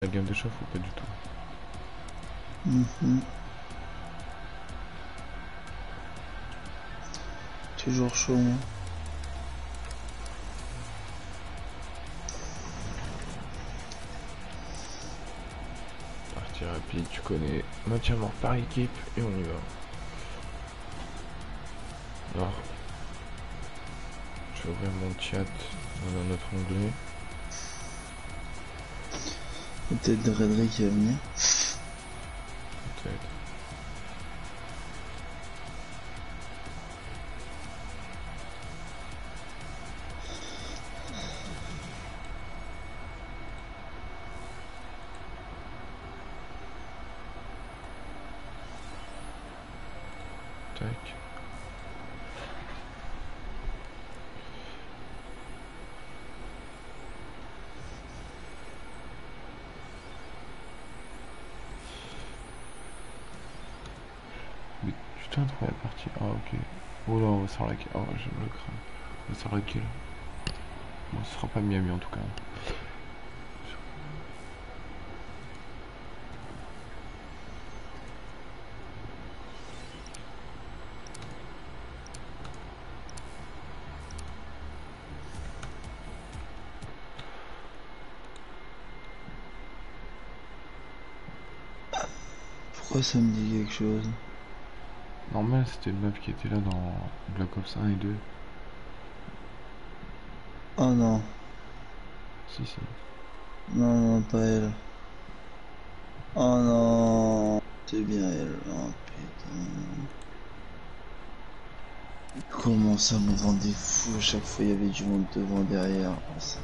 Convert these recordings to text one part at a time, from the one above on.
La gamme de chauffe ou pas du tout? Toujours chaud, moi. Partie rapide, tu connais. Match à mort par équipe et on y va. Alors, je vais ouvrir mon chat dans un autre onglet. Peut-être de Redry qui va venir. Peut-être. Tac. Mais putain, trop la partie. Ah, ok. Oh là, on va sur laquelle. Oh, j'aime le crâne. On va sur laquelle. Bon, ce sera pas Miami en tout cas. Pourquoi ça me dit quelque chose? Normal, c'était une meuf qui était là dans Black Ops 1 et 2. Oh non. Si, si. Non, non, pas elle. Oh non. C'est bien elle. Oh putain. Comment ça me rendait fou? À chaque fois il y avait du monde devant, derrière. Oh, ça...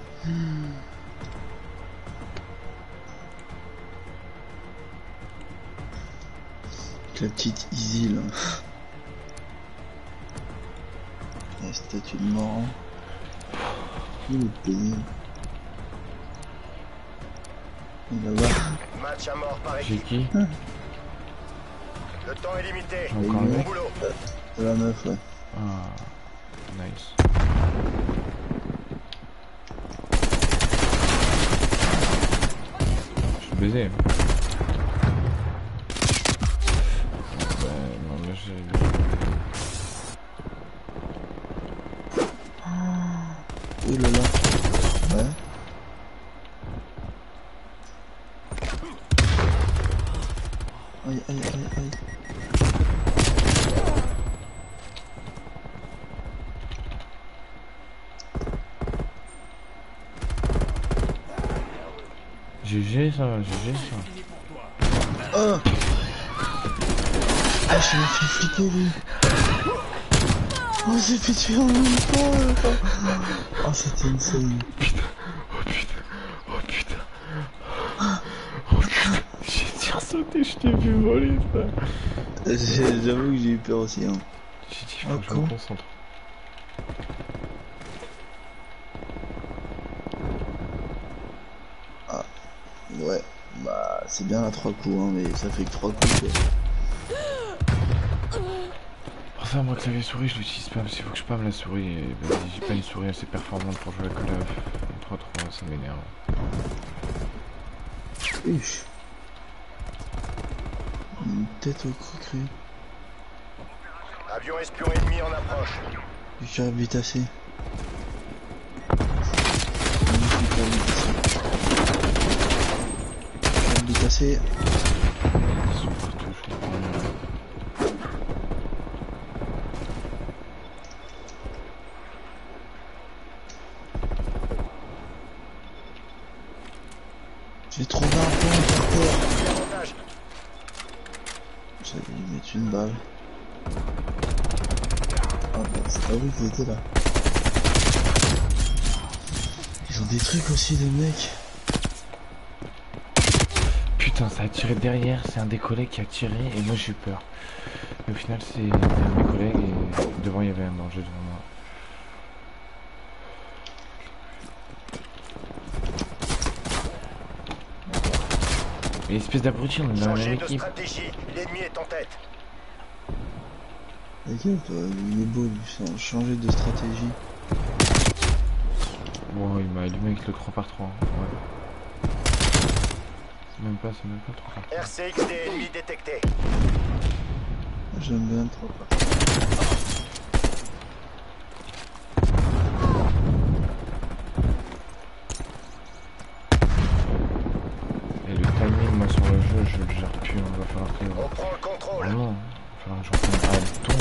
La petite Easy là. La statue de mort. Il est pénible. Là-bas. Match à mort par J'ai équipe. qui? Le temps est limité. Encore un Bon mec? boulot. La meuf, ouais. Ah, nice. Je suis baisé. Non, mais j'ai... Oh là là. Ouais. Aïe aïe aïe aïe. GG ça, GG ça. Oh. Ah, je me fait flipper lui. Oh, j'ai fait tuer en même temps. Oh, c'était insane. Putain, oh putain, oh putain. Oh putain, j'ai sursauté, je t'ai vu voler ça. J'avoue que j'ai eu peur aussi, hein. J'ai dit, faut que je me concentre. Ah, ouais. Bah, c'est bien à 3 coups, hein, mais ça fait que 3 coups, quoi. Pour ça, moi, clavier souris, je l'utilise pas, parce qu'il faut que je pâme la souris. Et vas-y, j'ai pas une souris assez performante pour jouer à Call of 3-3, ça m'énerve. Uch. Une tête au croquet. Avion espion ennemi en approche. Du carbitacé. Carbitacé. Ils sont partout, je comprends rien. J'ai trouvé un point par terre. Avantage. J'allais lui mettre une balle. Ah bah c'est pas vrai qu'ils étaient là. Ils ont des trucs aussi les mecs. Putain, ça a tiré derrière, c'est un des collègues qui a tiré et moi j'ai eu peur. Et au final c'est un de mes collègues et devant il y avait un danger devant moi. Et espèce d'abruti, on est dans la même Changez de équipe. stratégie. L'ennemi est en tête. Regarde, il est beau lui, sans changer de stratégie. Wow, il m'a allumé avec le 3 par 3. Ouais. c'est même pas trop fort. RCXD ennemi détecté. J'aime bien trop. Et le timing, moi, sur le jeu, je le gère plus. On va falloir que... On prend le contrôle. Vraiment, il va falloir que je reprenne... Ah, le ton.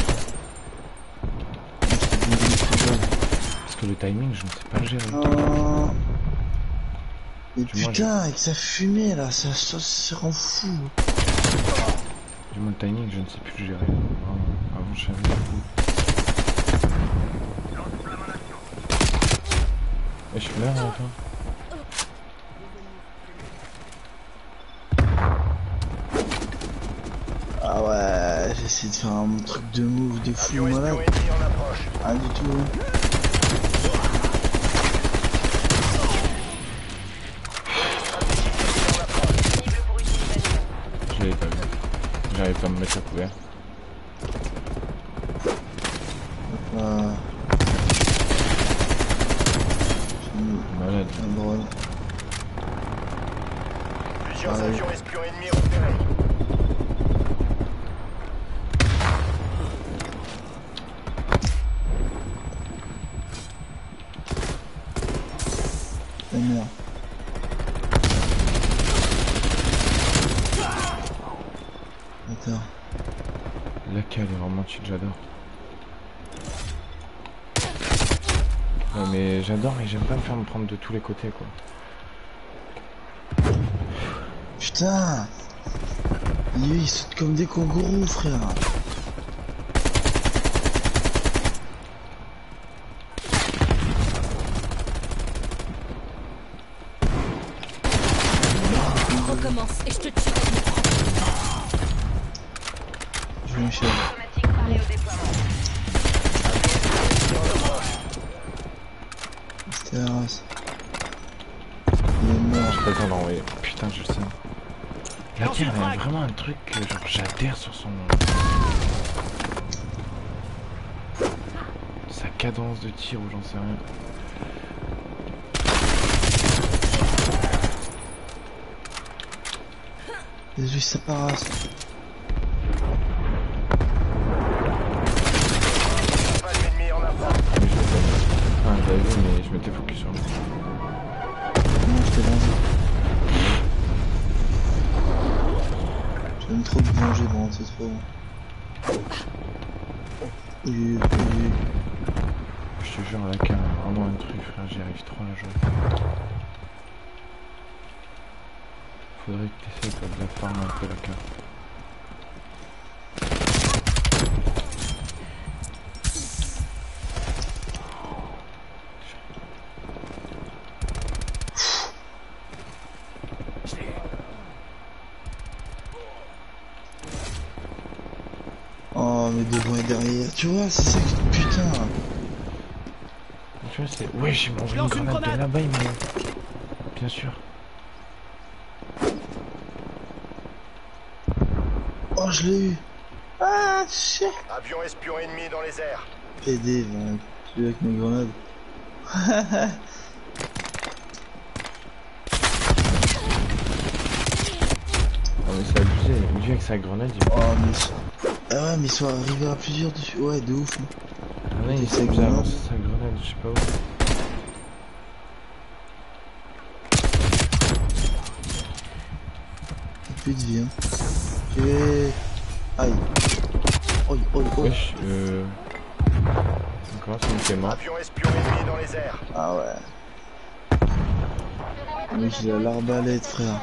Parce que le timing, je ne sais pas le gérer. Oh. Mais Puis moi, putain, avec sa fumée là, ça rend fou. Du moins, le timing, je ne sais plus le gérer. Vraiment, avant, je savais pas fou. Et je meurs à la fin. Ah ouais, j'essaie de faire un truc de move de fou Avion malade. espion ennemi en approche. Ah du tout. Je l'avais pas vu. J'arrive pas à me mettre à couvert. Ah. Malade. Un drone. Plusieurs Ah oui. avions espions ennemis repérés. Et merde. Attends. La cale est vraiment cheat, j'adore. Ouais, mais j'adore, mais j'aime pas me faire me prendre de tous les côtés, quoi. Putain. Lui, il saute comme des kangourous, frère. Recommence et je te tue. Je vais Michel. Automatique paré au déploiement. Terrasse. Il est mort. J'ai pas le temps d'envoyer. Putain, je le sais. La cale, elle a vraiment un truc que genre j'adhère sur son... Sa cadence de tir ou j'en sais rien. Désolé, ça parasse. Pas d'ennemi en approche. Mais je l'ai pas vu. Enfin, je l'avais vu, mais je m'étais focus sur lui. Non, je t'ai lancé. J'aime trop de venger, bon, c'est trop bon. Oui. Je te jure, la cale, a vraiment un truc, frère, j'y arrive trop à la jouer. Faudrait que t'essayes de la farm un peu la cale. Oh, mais devant et derrière, tu vois, c'est ça qui... Putain. Tu vois, c'est... Ouais, j'ai mangé une grenade de là-bas, il m'a... Bien sûr. Oh, je l'ai eu. Ah, shit. Avion espion ennemi dans les airs. PD, va tuer avec mes grenades. Ah mais c'est abusé, lui avec sa grenade, il... Oh, mais... Ah ouais, mais ils sont arrivés à plusieurs dessus. Ouais, de ouf. Ah ouais, il Sa s'est grenade. avancé sa grenade, je sais pas où. Plus de vie, hein. J'ai... Aïe. Oi, oi, oi. Wesh, Encore, c'est une qui est mort. Avion espion ennemi dans les airs. Ah ouais. Oui, j'ai l'arbalète, frère.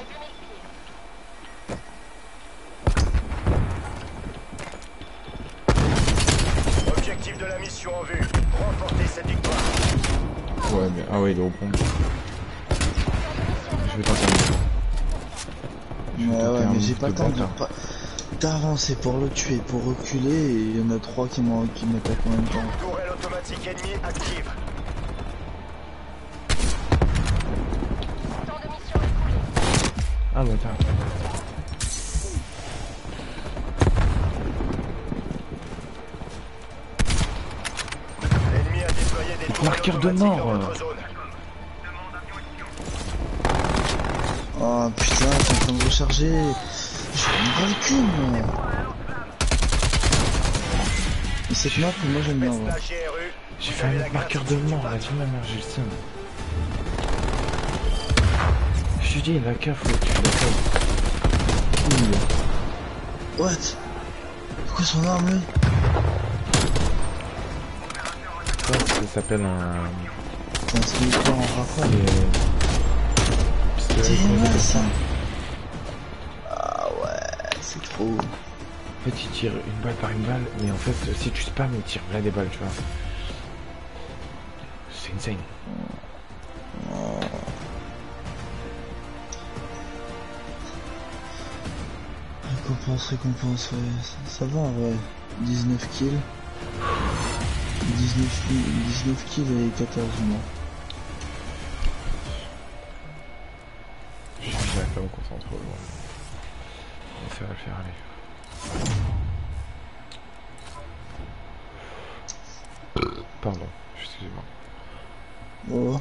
Objectif de la mission en vue. Remporter cette victoire. Ouais, mais... Ah ouais, il est au pont. Je vais tenter un... Ouais, ouais, mais j'ai pas le temps de bâtard. d'avancer pour le tuer, pour reculer, et il y en a trois qui m'attaquent en même temps. Tourelle automatique ennemie active. Temps de mission écoulé. Ah bâtard. L'ennemi a déployé des tourelles Marqueur de automatiques mort. dans votre zone. Oh putain, t'es en train de recharger. Je vais me le cul, moi. Et cette map, moi j'aime bien. Ouais. Vesna GRU. J'ai fait un autre marqueur de mort, là, dis ma mère, j'ai le seum. Je te dis, la cave, faut que tu la cave. What? Pourquoi son arme, lui? Ça s'appelle un... C'est un sniper en rafale. Pistolet. C'est mal, ça. Ah ouais, c'est trop. En fait, il tire une balle par une balle, mais en fait, si tu spams, il tire plein des balles, tu vois. C'est insane. Récompense, ouais. Ça va, ouais. 19 kills. 19 kills et 14 morts. Je vais pas me concentrer au loin. Ça va le faire, allez. Pardon, excusez-moi. Oh.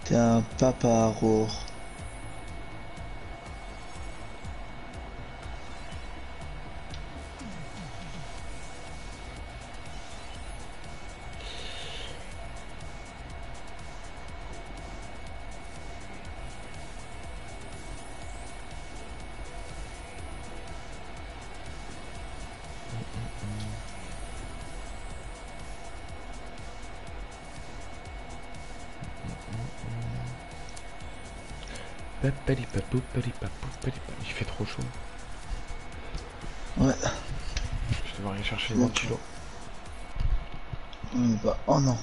T'es un papa Aurore. Il fait trop chaud. Ouais. Je devrais aller chercher une ventilo. Bah, oh non.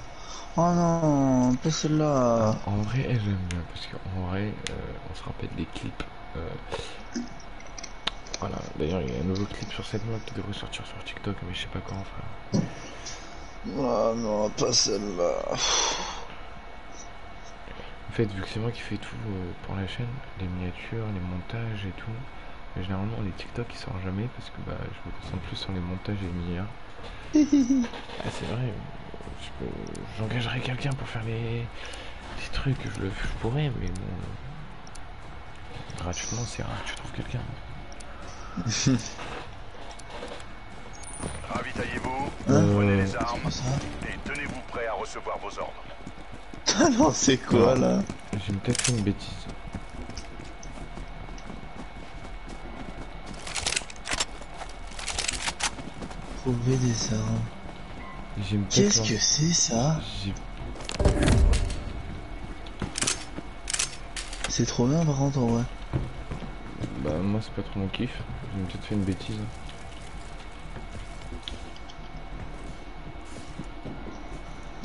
Oh non, pas celle-là. En vrai, elle j'aime bien parce qu'en vrai, on se rappelle des clips. Voilà, d'ailleurs, il y a un nouveau clip sur cette map qui devrait sortir sur TikTok, mais je sais pas quand, frère. Oh non, pas celle-là. En fait, vu que c'est moi qui fais tout pour la chaîne, les miniatures, les montages et tout, généralement les TikTok ils sortent jamais parce que bah, je me concentre plus sur les montages et les miniatures. Ah, c'est vrai, j'engagerais quelqu'un pour faire les trucs, je pourrais, mais bon, gratuitement c'est rare que tu trouves quelqu'un. Ravitaillez-vous, C'est prenez les armes quoi ça? et tenez-vous prêts à recevoir vos ordres. Ah non, c'est quoi là? J'ai peut-être fait une bêtise. Trouver des armes. J'ai peut-être Qu'est-ce que c'est ça? j'ai- C'est trop bien par contre en vrai. Bah moi c'est pas trop mon kiff, j'ai peut-être fait une bêtise.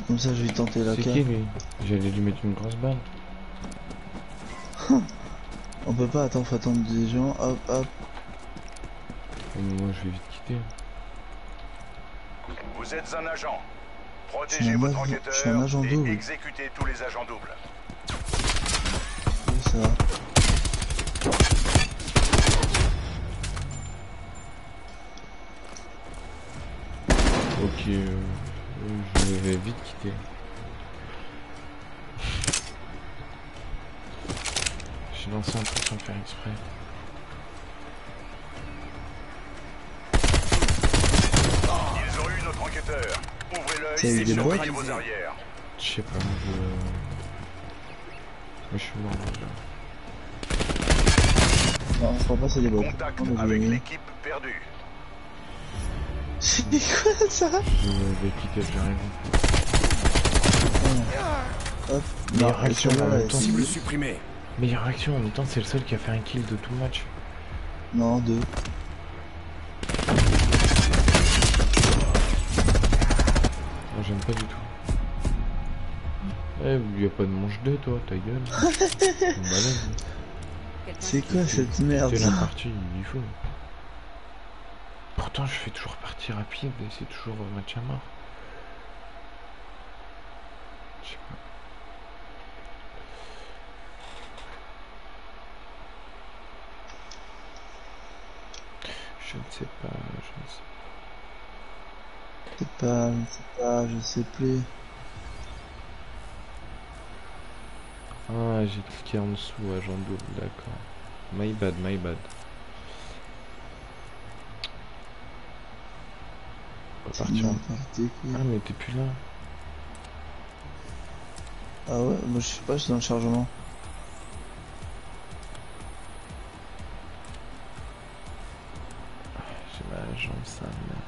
Comme ça je vais tenter la C'est carte. qui lui? J'allais lui mettre une grosse balle. On peut pas attendre, faut attendre des gens. Hop hop. Mais moi je vais vite quitter. Vous êtes un agent. Je Protégez suis un votre agent- je suis un agent enquêteur double. et exécutez tous les agents doubles. Oui, ça va. Ok, je vais vite quitter. J'ai lancé un truc sans le faire exprès. Ils ont eu notre enquêteur. Ouvrez l'œil T'as eu et des bots? surveillez vos arrières. Je sais pas, moi je suis mort déjà. Non, je crois pas c'est des bots. Contact Oh, avec j'ai- l'équipe perdue. C'est quoi ça? Je vais quitter, j'ai rien compris. Hop. Meilleure Non, action celle-là, en même elle- temps. Cible supprimée. Meilleure action en même temps, c'est le seul qui a fait un kill de tout le match. Non, deux. Moi j'aime pas du tout. Eh, y a pas de manche 2 toi, ta gueule. C'est une balade. C'est quoi cette merde? C'est la partie, il faut. Pourtant je fais toujours partie rapide et c'est toujours match à mort. Je sais pas. Je sais pas, je ne sais Je sais pas, je sais plus. pas. Ah, j'ai cliqué en dessous, agent double, d'accord. My bad, my bad. On va C'est partir en... n'importe quoi. Ah, mais t'es plus là. Ah ouais, moi je sais pas, je suis dans le chargement. J'ai mal à la jambe, ça, merde.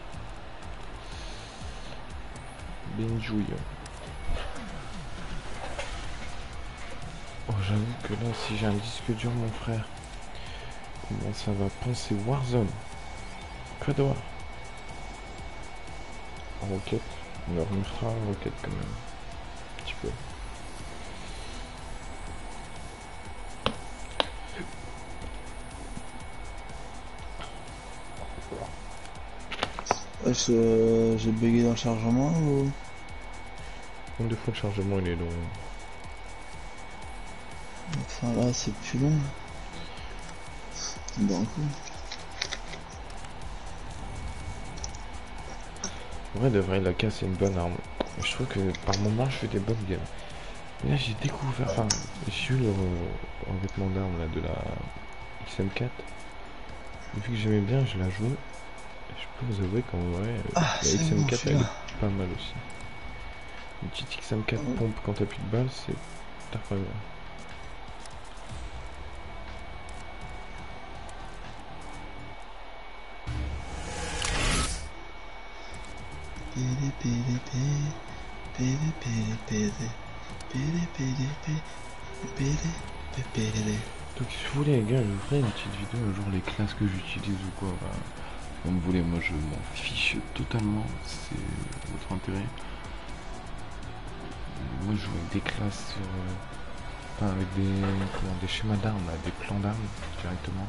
Benjouille. Oh, j'avoue que là, si j'ai un disque dur, mon frère, comment ça va penser Warzone? Code War. Rocket. On leur mettra Rocket quand même. Un petit peu. J'ai bugué dans le chargement ou... Nombre de fois le chargement il est long. Enfin là c'est plus long. D'un coup. En vrai de vrai la casse c'est une bonne arme. Je trouve que par moment je fais des bonnes games. Mais là j'ai découvert, enfin j'ai eu le revêtement d'armes là de la XM4. Vu que j'aimais bien je la joue. Je peux vous avouer qu'en vrai Ah, la c'est bon, je XM4 suis elle là. est pas mal aussi. Une petite XM4 pompe quand t'as plus de balles c'est incroyable. Donc si vous voulez les gars, je vous ferai une petite vidéo un jour les classes que j'utilise ou quoi. Bah, comme vous voulez, moi je m'en fiche totalement, c'est votre intérêt. Moi je joue avec des classes, enfin avec des schémas d'armes, des plans d'armes directement.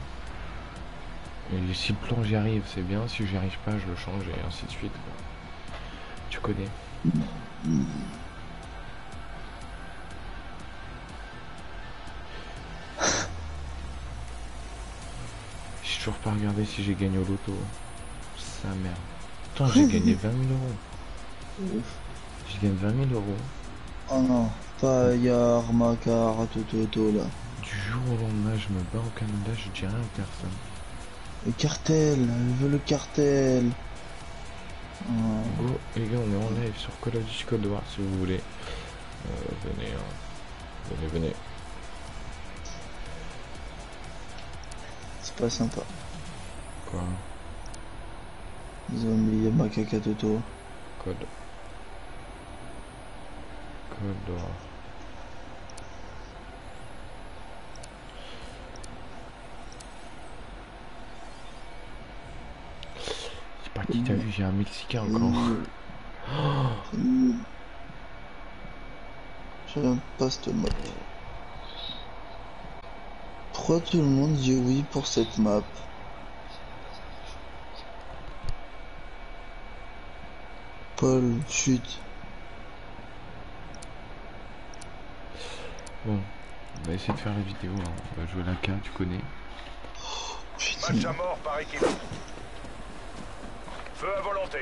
Et si le plan j'y arrive, c'est bien, si j'y arrive pas, je le change et ainsi de suite. Quoi. Tu connais. J'ai toujours pas regardé si j'ai gagné au loto. Sa merde. Putain, j'ai gagné 20 000 euros. J'ai gagné 20 000 euros. Oh non, pas Yarmaka Ratototo là. Du jour au lendemain, je me bats au Canada, je dis rien à personne. Le cartel, je veux le cartel. Oh. Go, les gars, on est en live sur Call of Duty Code War si vous voulez. Venez, hein. Venez. C'est pas sympa. Quoi? Ils ont mis Yarmaka Katoto. Code War. C'est pas qui t'as vu, j'ai un Mexicain encore. J'aime pas cette map. Pourquoi tout le monde dit oui pour cette map? Paul, chute. Bon, on va essayer de faire la vidéo, hein. On va jouer la K, tu connais. Putain. Match à mort par équipe. Feu à volonté.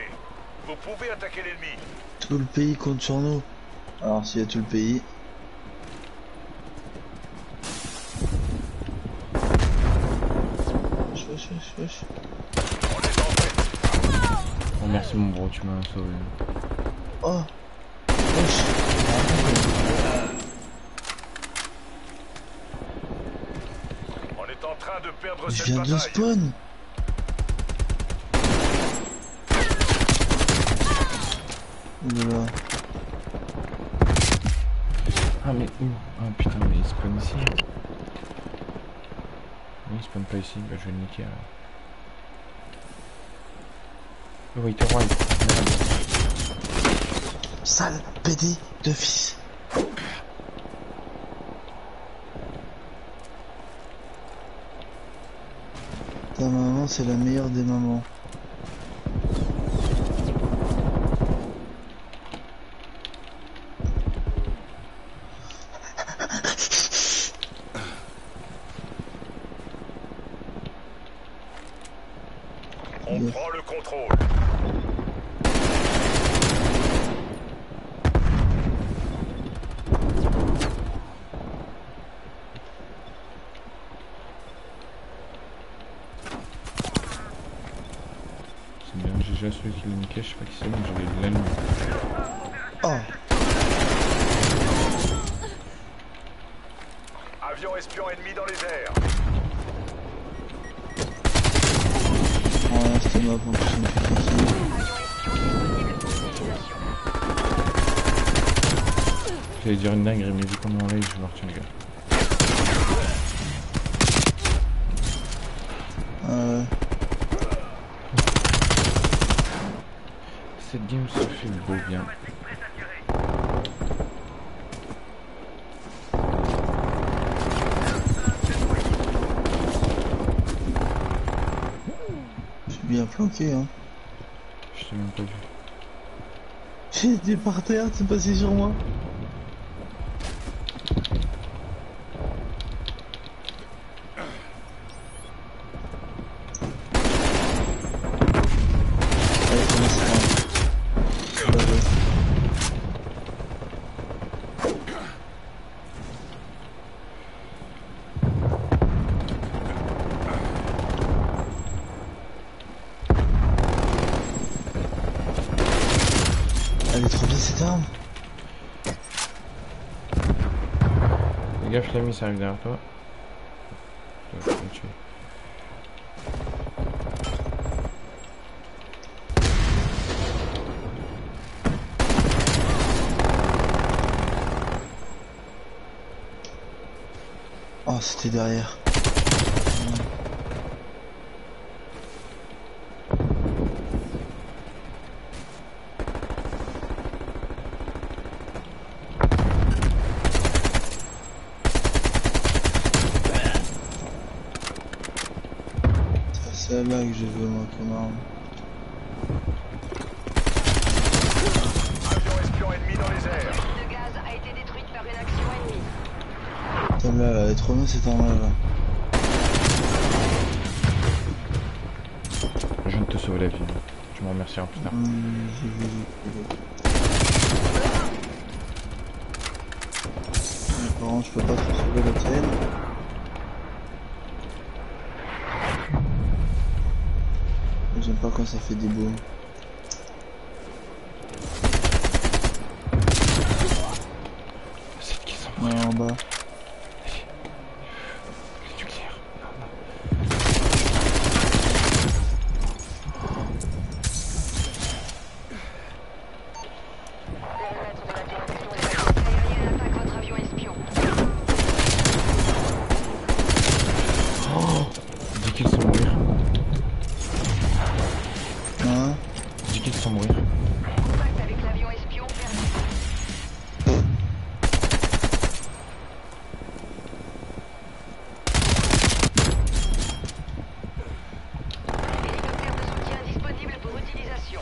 Vous pouvez attaquer l'ennemi. Tout le pays compte sur nous. Alors s'il y a tout le pays. Wesh. On est entré. Oh merci mon bro, tu m'as sauvé. Oh. Wesh. On est en train de perdre Je cette viens de bataille. spawn. Oulala. Ah mais où? Ah putain mais il spawn ici. Oui, il spawn pas ici, bah je vais le niquer alors. Oh il te roi. Sale PD de fils. Ta maman c'est la meilleure des mamans. On Yes. prend le contrôle. C'est bien, j'ai déjà celui qui l'a niqué, je sais pas qui c'est, mais je vais l'allumer. Oh, Avion espion ennemi dans les airs. ouais, c'était ma fonction, je me fais fatiguer. J'allais dire une dinguerie, mais vu comment on l'a, je vais me retirer le gars. Ouais. Cette game se fait beau bien. Je suis bien planqué, hein. Je t'ai même pas vu. J'ai été par terre, t'es passé sur moi. Allez, commence à bah, ouais. Elle est trop bien cette arme. Fais gaffe, l'ami, ça arrive derrière toi. Je vais le tuer. Oh, c'était derrière. C'est celle-là que je veux, moi, comme arme. Avion espion ennemi dans les airs. de gaz a été détruite par une action ennemie. Celle-là, elle est trop bien cette arme-là. Là. Je viens de te sauver la vie. Tu me remercieras plus tard. J'ai vu. Par contre, je peux pas trop sauver la tienne. J'aime pas quand ça fait des booms. C'est qui sont Ouais, en bas. du clair. Périmètre de la direction de la force aérienne attaque votre avion espion. 10 kills sans mourir. Hein? 10 kills sans mourir. Contact avec l'avion espion perdu. Hélicoptère de soutien disponible pour utilisation.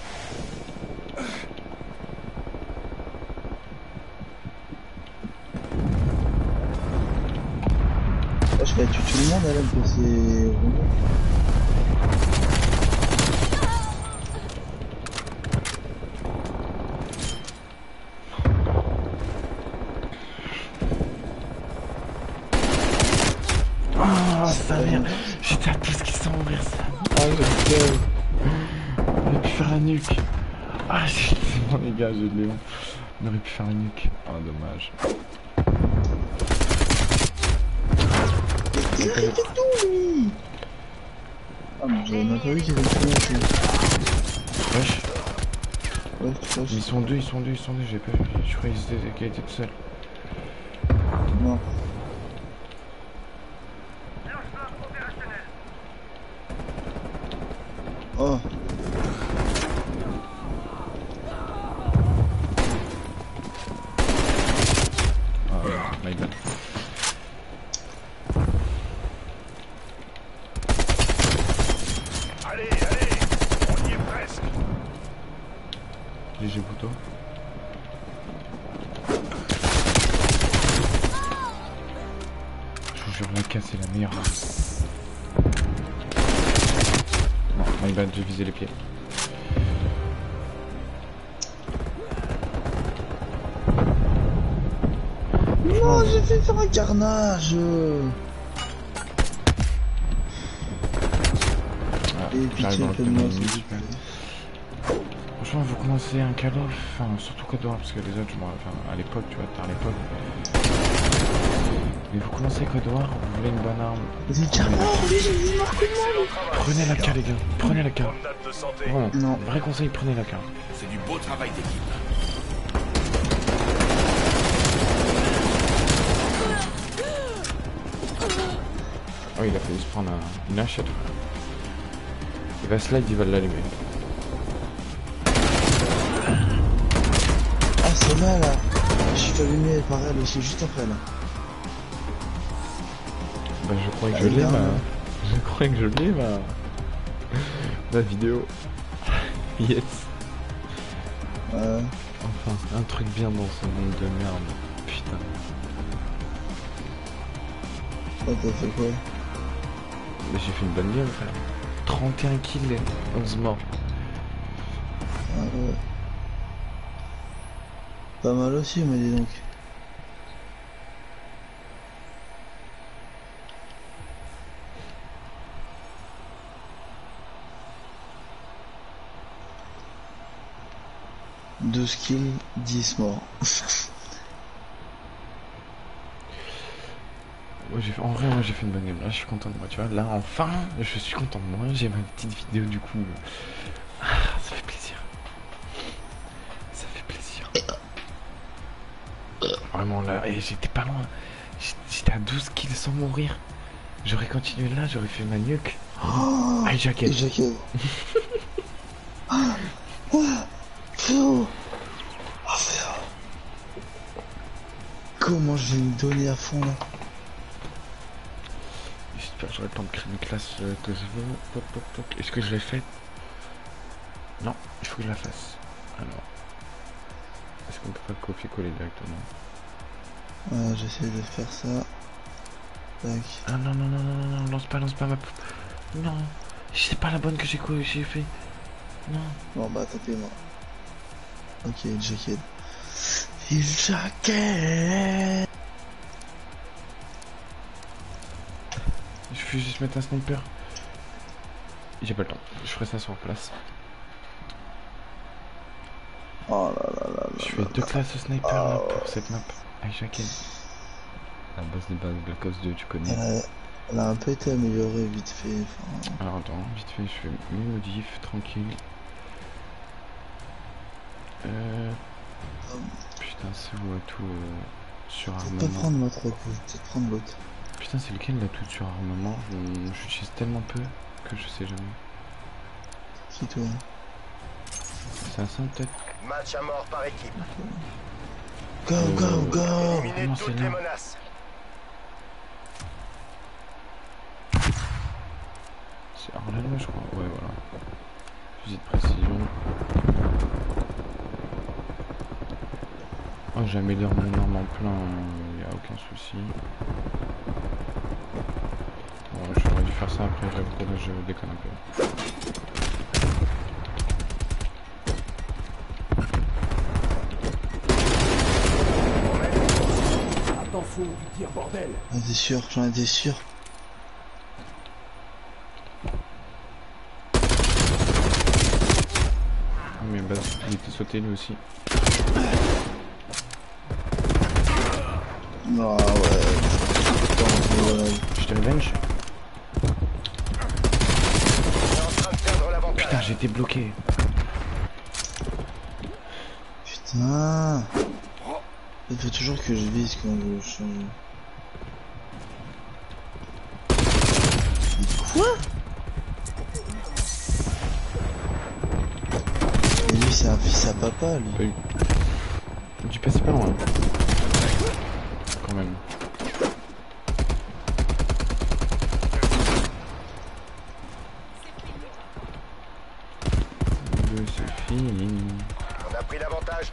Là, je peux tuer tout le monde, elle, que c'est... Ah, sa mère. J'étais à tous qui sans mourir, ça. Ah, j'ai On aurait pu faire la nuque. Ah, c'est bon, les gars, j'ai de Léon. On aurait pu faire la nuque. Ah, dommage. Il fait tout, lui. Ah, mais j'avais même pas vu qu'il avait fait ça. Wesh. Ouais, je sais. Ils sont deux, j'ai pas vu. Je croyais qu'ils étaient tout seuls. Non. Oh. Ah, my bad. Allez, allez, on y est presque. GG Bouto. Je vous jure, la casse est la meilleure. Non, My bad, j'ai visé les pieds. Non, j'ai fait faire un carnage. Ah, Et j'arrive pitié, dans le fais-moi thème s'il limite, vous plaît. Franchement, vous commencez un Call of, enfin, surtout Code War, parce que les autres, enfin, à l'époque, tu vois, tard à l'époque. Mais vous commencez Code War, vous voulez une bonne arme. C'est déjà mort, lui, j'ai dit mort que moi. Excellent travail. Prenez la K, les gars, prenez la K. Promenade de santé. Vraiment, Non. vrai conseil, prenez la K. C'est du beau travail d'équipe. Oh, il a failli se prendre une hachette. Il va slide, il va l'allumer. Ah, c'est là, là. Je suis allumé par elle aussi, juste après, là. Bah, je croyais que je l'ai, Je croyais que je l'ai, la vidéo. Yes. Enfin, un truc bien dans ce monde de merde. Putain. Oh, t'as fait quoi? Mais j'ai fait une bonne game, frère. 31 kills et 11 morts. Ah ouais. Pas mal aussi, mais dis donc. Douze kills, 10 morts. En vrai, moi j'ai fait une bonne game. Là, je suis content de moi, tu vois. Là, enfin, je suis content de moi. J'ai ma petite vidéo du coup. Ah, ça fait plaisir. Ça fait plaisir. Vraiment là, et j'étais pas loin. J'étais à 12 kills sans mourir. J'aurais continué là, j'aurais fait ma nuque. Oh, Aïe, jacket. et Jacket. Ah, ah, frérot. Ah, frérot. Comment je vais me donner à fond là? J'espère que j'aurai le temps de créer une classe que je veux. Pop, pop, pop. Est-ce que je l'ai faite? Non, il faut que je la fasse. Alors, est-ce qu'on peut pas copier-coller directement? J'essaie de faire ça. Tac. Ah non, non, non, non, non, non, lance pas ma... Non, c'est pas la bonne que j'ai fait. Non. Bon bah tapez-moi. Ok, il Jacket. Il Jacket. Je vais juste mettre un sniper. J'ai pas le temps, je ferai ça sur place. Oh là là là là. Je fais deux classes de sniper là, pour cette map. Avec Jacket. La base des bases Black Ops 2, tu connais. Elle a un peu été améliorée vite fait. Enfin... Alors attends, vite fait, je fais mes modifs, tranquille. Putain, c'est où tout sur Peut-être armement. pas prendre l'autre coup, peut-être prendre l'autre. Putain, c'est lequel là tout sur armement? J'utilise tellement peu que je sais jamais. Qui toi? C'est un 5 peut-être? Match à mort par équipe. Go, go, go! Éliminez non, c'est toutes là. les menaces. C'est hors la loi, je crois. Ouais, voilà. Fusil de précision. Oh, j'améliore mon arme en plein, y a aucun souci. Bon, j'aurais dû faire ça après, j'avoue que là je déconne un peu. Attention du tir, bordel. J'en étais sûr, j'en étais sûr. Ah, mais bah, il était sauté lui aussi. Ah ouais. Je te revenge. On est en train de perdre l'avantage. Putain, j'ai été bloqué. Putain. Il faut toujours que je vise quand je change. Quoi? Et lui c'est un fils à papa lui. Pas eu. Tu passes pas loin. Quand même. C'est fini. On a pris l'avantage.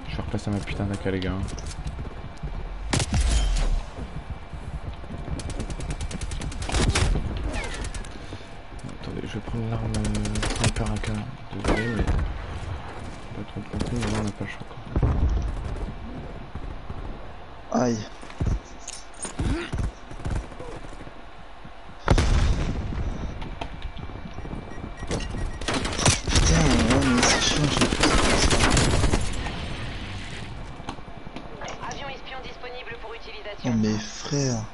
Je vais replacer ma putain d'AK les gars. une arme sniper AK. Désolé, mais pas trop compris, mais là on n'a pas le choix quoi. Aïe. Putain, ouais, mais c'est chiant, j'ai fait ça. Avion espion disponible pour Oh utilisation. mais frère.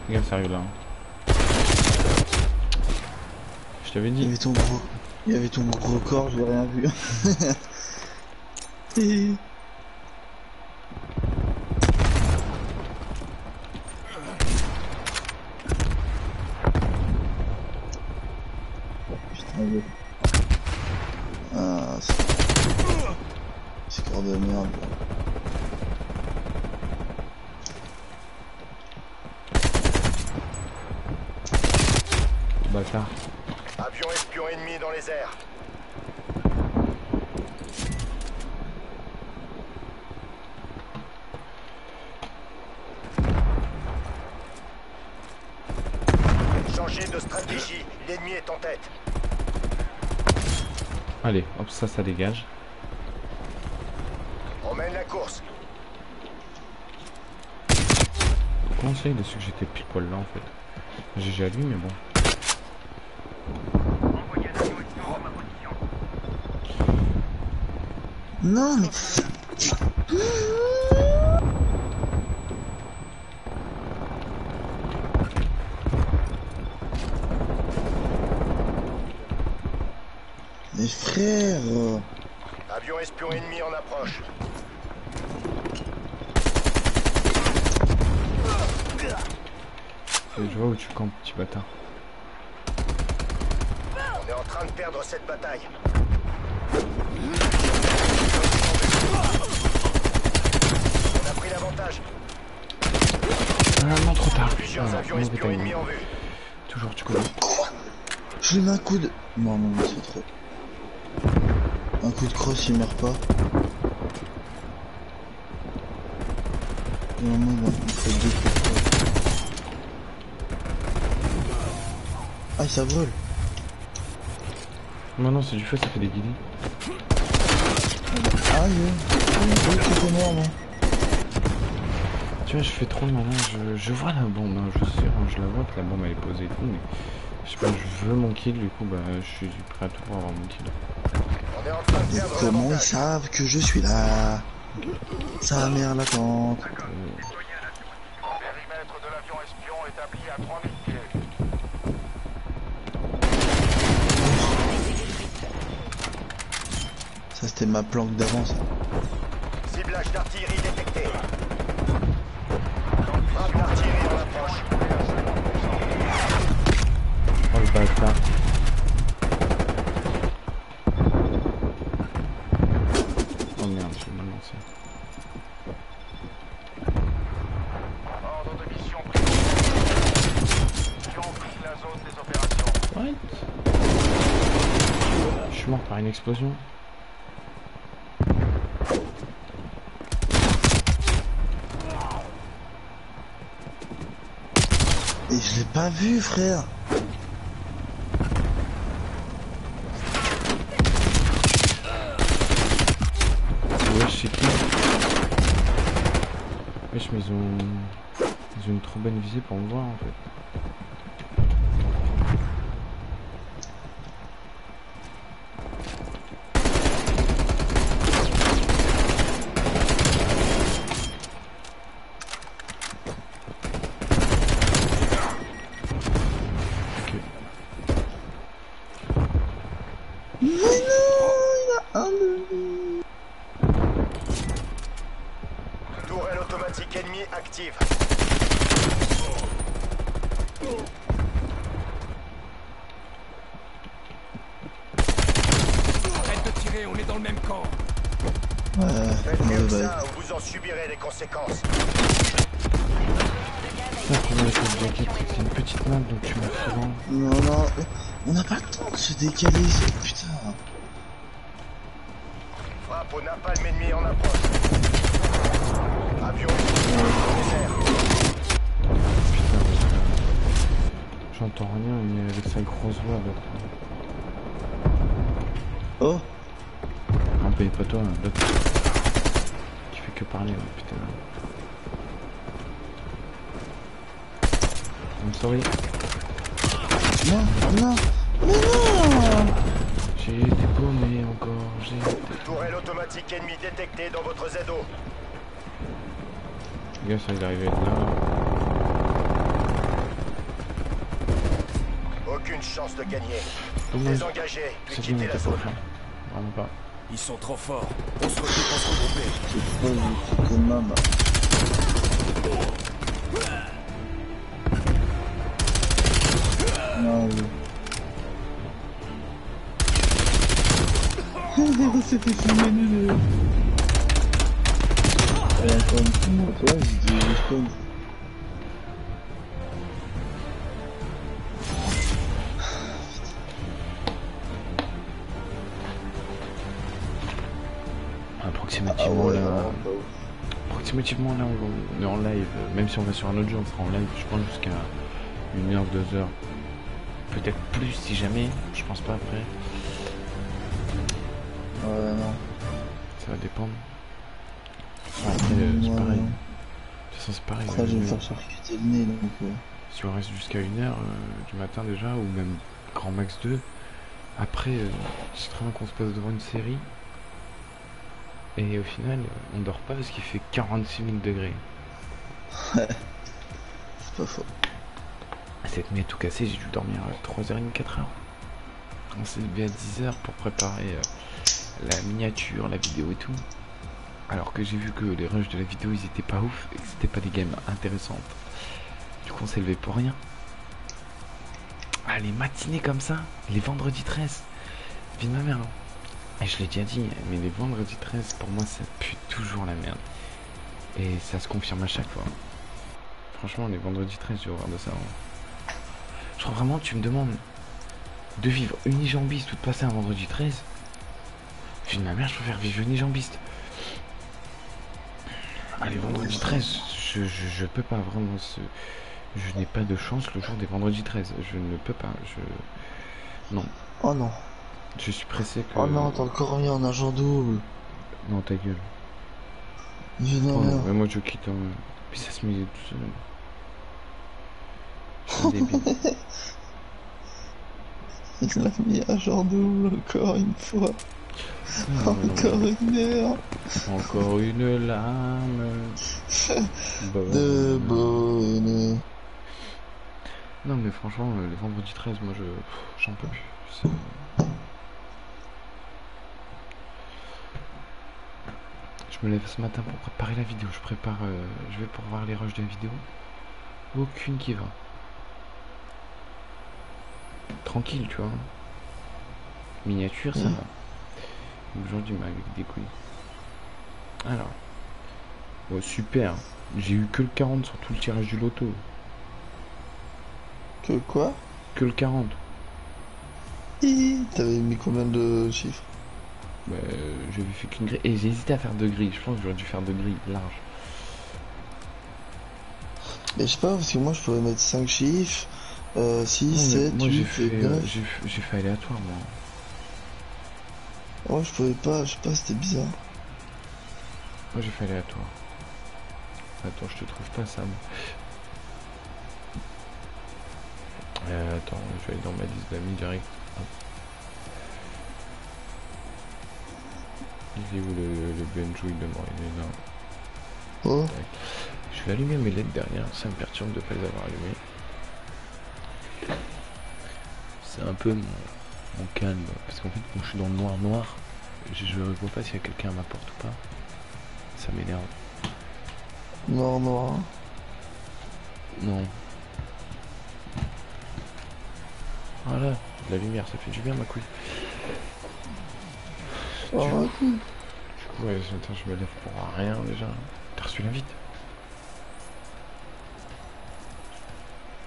Regarde, sérieux là. Je t'avais Il y dit. avait ton gros. Il y avait ton gros corps, j'ai rien vu. Et- Putain, mais- Ah, c'est corps de merde. Là. Bâtard. Avion espion ennemi dans les airs. Changez de stratégie, l'ennemi est en tête. Allez, hop, ça dégage. On mène la course. Comment ça, il a su que j'étais pile poil là en fait. GG à lui, mais bon. Non, mais. Mais frère. Avion espion ennemi en approche. Et je vois où tu campes, petit bâtard. On est en train de perdre cette bataille. On a pris l'avantage. Ah non, trop tard. Plusieurs Ah, avions mauvais espions timing. ennemis en vue. Toujours, tu connais. Je lui mets un coup de. Non, non, c'est trop. Un coup de crosse, il meurt pas. Normalement, il fait deux coups de crosse. Ah, ça brûle. Non, non, c'est du feu, ça fait des guillis. Ah, oui, c'est énorme. Tu vois, je fais trop le malin, je vois la bombe, hein, je suis sûr, hein, je la vois que la bombe elle est posée et tout, mais je sais pas, je veux mon kill, du coup, bah, je suis prêt à tout pour avoir mon kill. On est en train de Et perdre comment ils l'avantage. savent que je suis là? Sa mère l'attente. Périmètre de l'avion espion établi à 3000 pieds. Ça, c'était ma planque d'avance. Ciblage d'artillerie détecté. Frappe d'artillerie en approche. Oh le bâtard. Oh merde, je vais mal lancer. Ordre de mission pris. Quitte la zone des opérations. What? Je suis mort par une explosion. Et je l'ai pas vu, frère. Ouais, je sais qui. Wesh, mais ils ont une trop bonne visée pour me voir en fait. Ok. Mais non, il a un de vie. Tourelle automatique ennemie active. Arrête de tirer, on est dans le même camp. Faites mieux mauvais que bail. ça ou vous en subirez les conséquences. Putain, comment il faut le jacket? C'est une petite map donc tu m'as souvent. Non, non, on n'a pas le temps de se décaler, putain. Frappe au napalm ennemi en approche. Avion militaire. Putain, j'entends rien, mais avec sa grosse voix là. Oh, Non, mais pas toi, l'autre. Qui fait que parler, là, putain. I'm sorry. non, non, mais non. J'ai été paumé encore, j'ai été... Tourelle automatique ennemie détectée dans votre ZO. Le gars, ça il est arrivé là. Aucune chance de gagner. Dommage. Désengagez, puis C'est bien, quittez on la était zone. pas fin. Vraiment pas. Ils sont trop forts. On se retrouve pour se regrouper. C'est pas du tout comme maman. Non, oui. C'était filmé nul. Et encore une fois, toi, je dis respawn. Approximativement là, approximativement là on est en live, même si on va sur un autre jeu on sera en live je pense jusqu'à 1h, 2h, peut-être plus si jamais, je pense pas après, Ouais, non. ça va dépendre. Enfin, après c'est Ouais, pareil, non. de toute façon c'est pareil, Après, je vais me faire charcuter le nez, donc... si on reste jusqu'à 1h du matin déjà, ou même grand max 2, après c'est très bien qu'on se passe devant une série. Et au final, on dort pas parce qu'il fait 46 000 degrés. Ouais. C'est pas faux. Cette nuit à tout casser, j'ai dû dormir 3h30, 4h. On s'est levé à 10h pour préparer la miniature, la vidéo et tout. Alors que j'ai vu que les rushs de la vidéo, ils étaient pas ouf et que c'était pas des games intéressantes. Du coup, on s'est levé pour rien. Ah, les matinées comme ça, les vendredis 13, vie de ma mère. Hein. Et je l'ai déjà dit, mais les vendredis 13, pour moi, ça pue toujours la merde. Et ça se confirme à chaque fois. Franchement, les vendredis 13, j'ai horreur de ça. Hein. Je crois vraiment, tu me demandes de vivre unijambiste ou de passer un vendredi 13. Vu de ma mère, je préfère vivre unijambiste. Allez, vendredi 13, je peux pas vraiment. Je n'ai pas de chance le jour des vendredis 13. Je ne peux pas. Non. Oh non. Je suis pressé que... Oh non, t'as encore mis en agent double. Non, ta gueule. Mais non, Oh, non. mais moi je quitte. Hein. Puis ça se met tout seul. Je suis débile. Il l'a mis agent double encore une fois. Non, non, Encore non. une heure Encore une larme. de bonheur. Non mais franchement, le vendredi 13, moi j'en peux plus. C'est- Je me lève ce matin pour préparer la vidéo. Je vais pour voir les rushs de la vidéo. Aucune qui va. Tranquille, tu vois. Miniature, ça va. Aujourd'hui, avec des couilles. Alors. Bon, super. J'ai eu que le 40 sur tout le tirage du loto. Que quoi? Que le 40. T'avais mis combien de chiffres? Bah, j'avais fait qu'une grille. Et j'ai hésité à faire 2 grilles. Je pense que j'aurais dû faire 2 grilles larges. Mais je sais pas, parce que moi je pourrais mettre 5 chiffres, 6, 7, Moi j'ai 8 fait, et 9. j'ai fait aléatoire moi. Moi je pouvais pas, je sais pas, c'était bizarre. Moi j'ai fait aléatoire. Attends, je te trouve pas Sam. Attends, je vais aller dans ma liste d'amis direct. Hop. Il est où le Benjo? Il demande, il est là. Oh, Je vais allumer mes LED derrière, ça me perturbe de pas les avoir allumées. C'est un peu mon calme, parce qu'en fait quand je suis dans le noir, je vois pas s'il y a quelqu'un à ma porte ou pas. Ça m'énerve. noir, noir. Non. Voilà, la lumière, ça fait du bien ma couille. Oh, cool. coup, ouais, attends, je me lève pour rien déjà. T'as reçu l'invite?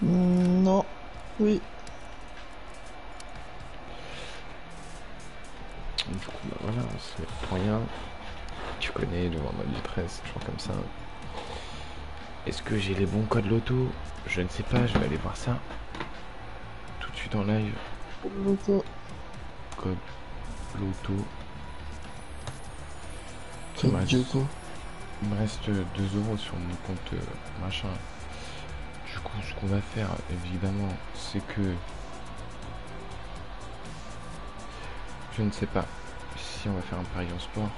Non. Oui. Du coup, bah voilà, on se met pour rien. Tu connais le vendredi 13, c'est toujours comme ça. Est-ce que j'ai les bons codes loto? Je ne sais pas, je vais aller voir ça. Tout de suite en live. Loto. Code loto. Code Dioco. Il me reste 2 euros sur mon compte machin. Du coup, ce qu'on va faire, évidemment, c'est que... Je ne sais pas si on va faire un pari en sport.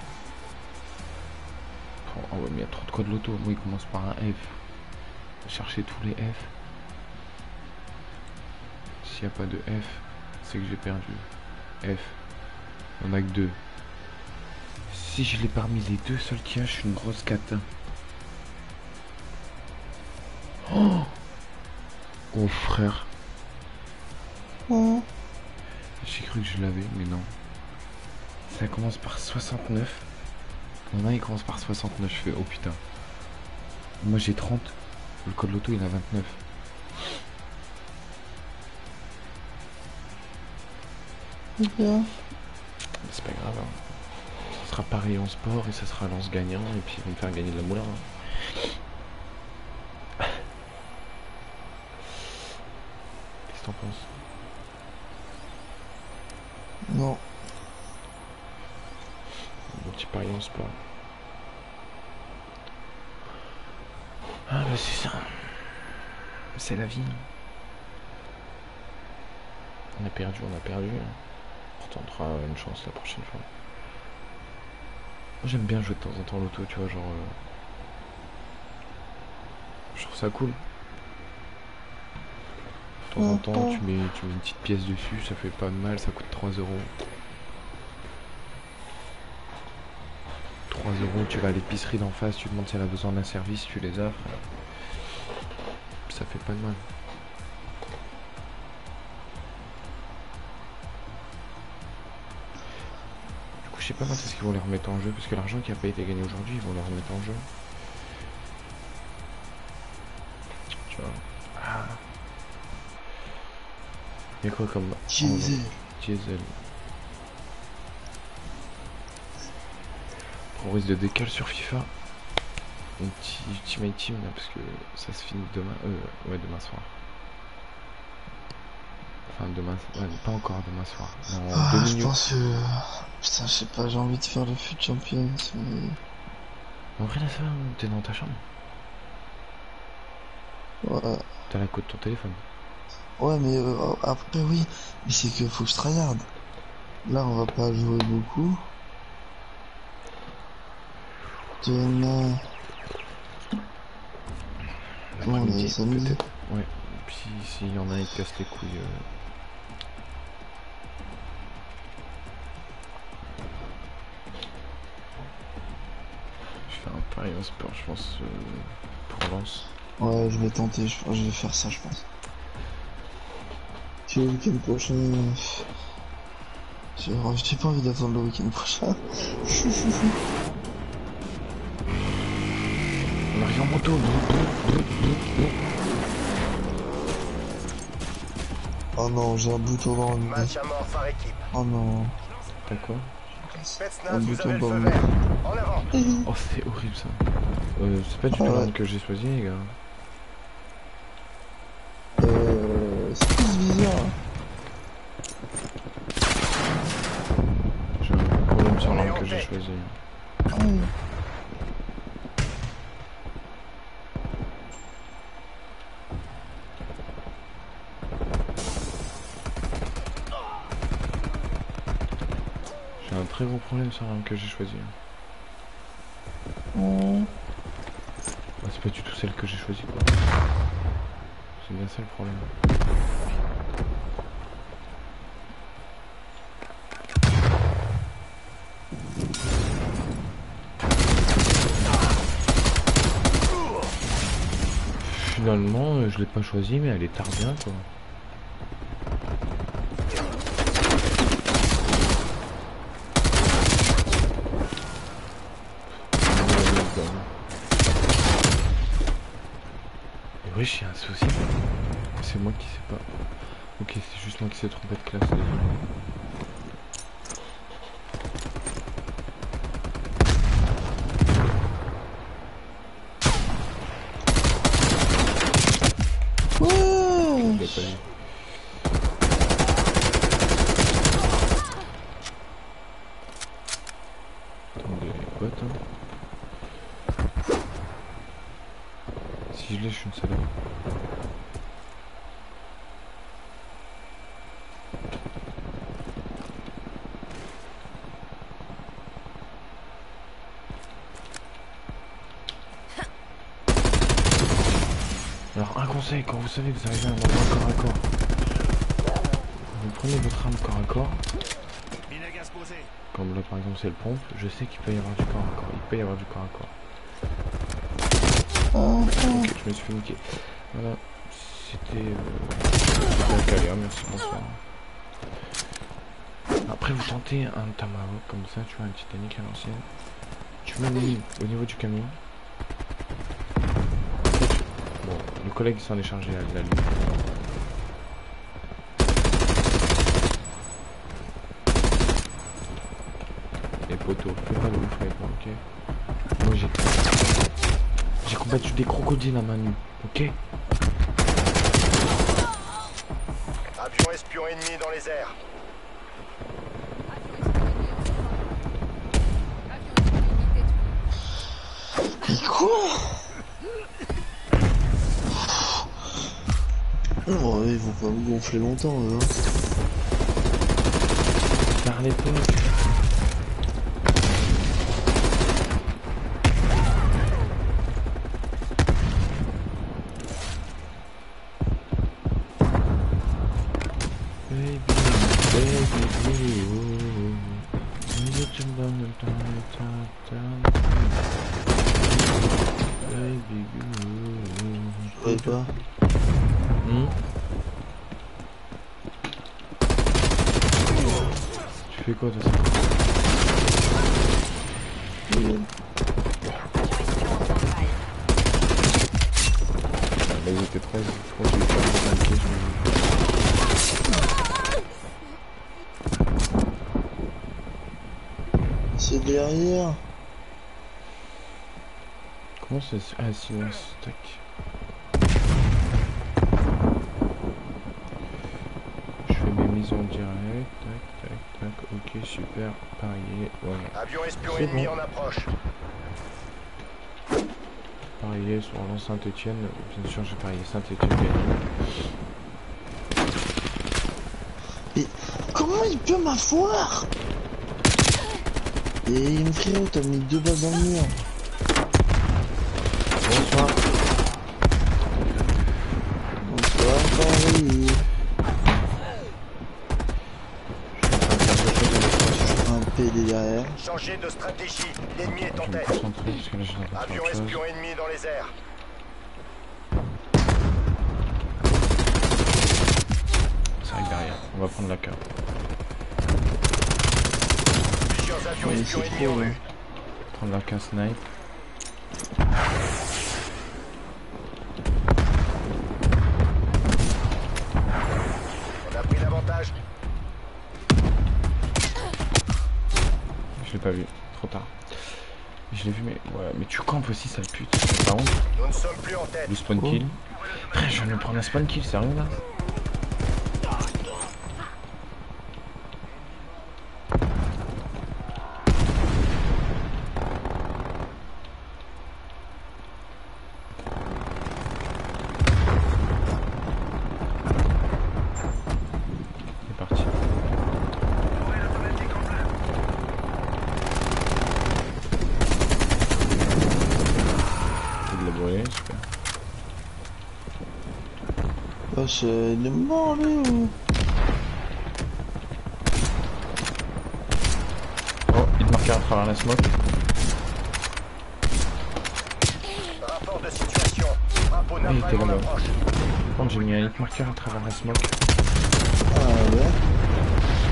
Oh ouais, mais il y a trop de codes loto. Moi, il commence par un F. Chercher tous les F. S'il n'y a pas de F, c'est que j'ai perdu. F. On en a que 2. Si je l'ai parmi les 2 seuls qu'il y a, je suis une grosse cata. Oh, oh frère. Oh. J'ai cru que je l'avais, mais non. Ça commence par 69. Il y en a, il commence par 69. Je fais, oh putain. Moi j'ai 30. Le code loto il a 29. Bien. C'est pas grave. Hein. Ça sera pareil en sport et ça sera lance gagnant. Et puis ils vont me faire gagner de la moulin. Hein. Qu'est-ce que t'en penses? Non. Mon petit pari en sport. Ah bah c'est ça. C'est la vie. On a perdu, on a perdu. On retentera une chance la prochaine fois. Moi j'aime bien jouer de temps en temps l'auto, tu vois, genre... Je trouve ça cool. De temps en temps, tu mets une petite pièce dessus, ça fait pas de mal, ça coûte 3 euros. 3 euros, tu vas à l'épicerie d'en face, tu demandes si elle a besoin d'un service, tu les offres. Ça fait pas de mal. Du coup, je sais pas quand est-ce qu'ils vont les remettre en jeu, parce que l'argent qui a pas été gagné aujourd'hui, ils vont le remettre en jeu. Tu vois. Ah. Il y a quoi comme... Diesel. Diesel. On risque de décal sur FIFA. Un petit Ultimate Team là, parce que ça se finit demain. Ouais, demain soir. Enfin, demain. Ouais, pas encore demain soir. Ah, je pense que. Putain, je sais pas, j'ai envie de faire le FUT Champions. Mais... En vrai, là, ça, t'es dans ta chambre. Ouais. T'as la code de ton téléphone. Ouais, mais après, oui. Mais c'est que faut que je tryhard. Là, on va pas jouer beaucoup. Demain. Bon, on est samedi. Peut-être. Ouais. Puis s'il y en a un qui casse les couilles. Je fais un pari en sport, je pense, pour Lens. Ouais, je vais tenter, je vais faire ça, je pense. Puis le week-end prochain. J'ai pas envie d'attendre le week-end prochain. On arrive en moto. Oh non, j'ai un bouton dans le nez. Match à mort par équipe. Oh non. T'as quoi? Spetsnaz, Un vous bouton avez le dans feu le vert. nez. En avant. Oh, c'est horrible ça. C'est pas du tout Ah ouais. l'arme que j'ai choisi, les gars. C'est plus bizarre. J'ai un problème sur l'arme que j'ai choisi. Ah ouais. J'ai un très gros problème sur l'arme que j'ai choisi. Oh. Bah, c'est pas du tout celle que j'ai choisie quoi. C'est bien ça le problème. Finalement, je l'ai pas choisie, mais elle est tard bien quoi. Wesh, y'a un souci. C'est moi qui sais pas. Ok, c'est juste moi qui sais trompé de classe, désolé. Ouais. Je l'ai pas vu. Attendez, les potes. Hein. Si je l'ai, je suis une salope. Alors un conseil, quand vous savez que vous arrivez à un endroit corps à corps, vous prenez votre arme corps à corps. Comme là par exemple c'est le pompe, je sais qu'il peut y avoir du corps à corps. Il peut y avoir du corps à corps. Ok, je me suis fait niquer. Voilà, c'était la galère, merci, bonsoir. Après vous tentez un Tomahawk comme ça, tu vois, un Titanic à l'ancienne. Tu mets au niveau du camion. Bon, le collègue s'en est chargé à la lutte. Les poteaux, fais pas de ouf avec moi, ok? Moi j'ai combattu des crocodiles à main nue, ok? Avion espion ennemi dans les airs. Quoi? Oh, ils vont pas me gonfler longtemps, eux. Par l'époque. Je vois pas. Tu fais quoi de ça? Vas-y, t'es trop j'ai eu peur de flanquer, C'est derrière. Comment c'est... Ah silence, tac. Je fais mes mises en direct, tac, tac, tac, ok, super, parier, voilà. Avion espion C'est ennemi bon. en approche. Parier sur Lens Saint-Etienne, bien sûr j'ai parié Saint-Etienne gagnant. Mais comment il peut m'avoir? Et mon frérot, t'as mis 2 balles dans le mur. Bonsoir. Bonsoir, Paris. Un PD derrière. Changez de stratégie. L'ennemi est en Je vais me tête. concentrer parce que là j'ai l'impression Avion d'autre chose. espion ennemi dans les airs. Ça arrive derrière, on va prendre la carte. Plusieurs avions Ouais, espions c'est ennemis en trop, vue. Prendre la carte snipe. On a pris l'avantage. Je l'ai pas vu, trop tard. Je l'ai vu mais... Ouais, mais tu campes aussi sale pute, c'est pas honte. Nous ne sommes plus en tête. Du spawn kill. Frère, je viens de me prendre un spawn kill, sérieux là? C'est parti. Je vais le brûler, super. Oh, c'est il est mort, lui, ou? Oh, il te marquera à travers la smoke. Rapport de situation. Drapeau Ah, il était naval en là-bas. approche. Par contre, j'ai mis un hit marqueur à travers la smoke. Ah ouais.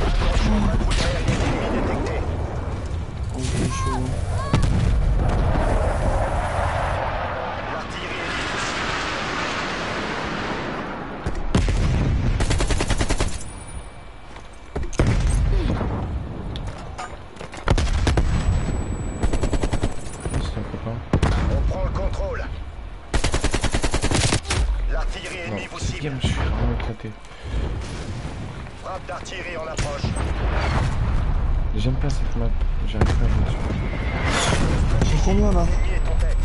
Attention, patrouille aérienne ennemi détectée. On fait chaud. L'artillerie est J'aime pas cette map, j'arrive pas à jouer dessus. Ils sont combien là? L'ennemi est en tête.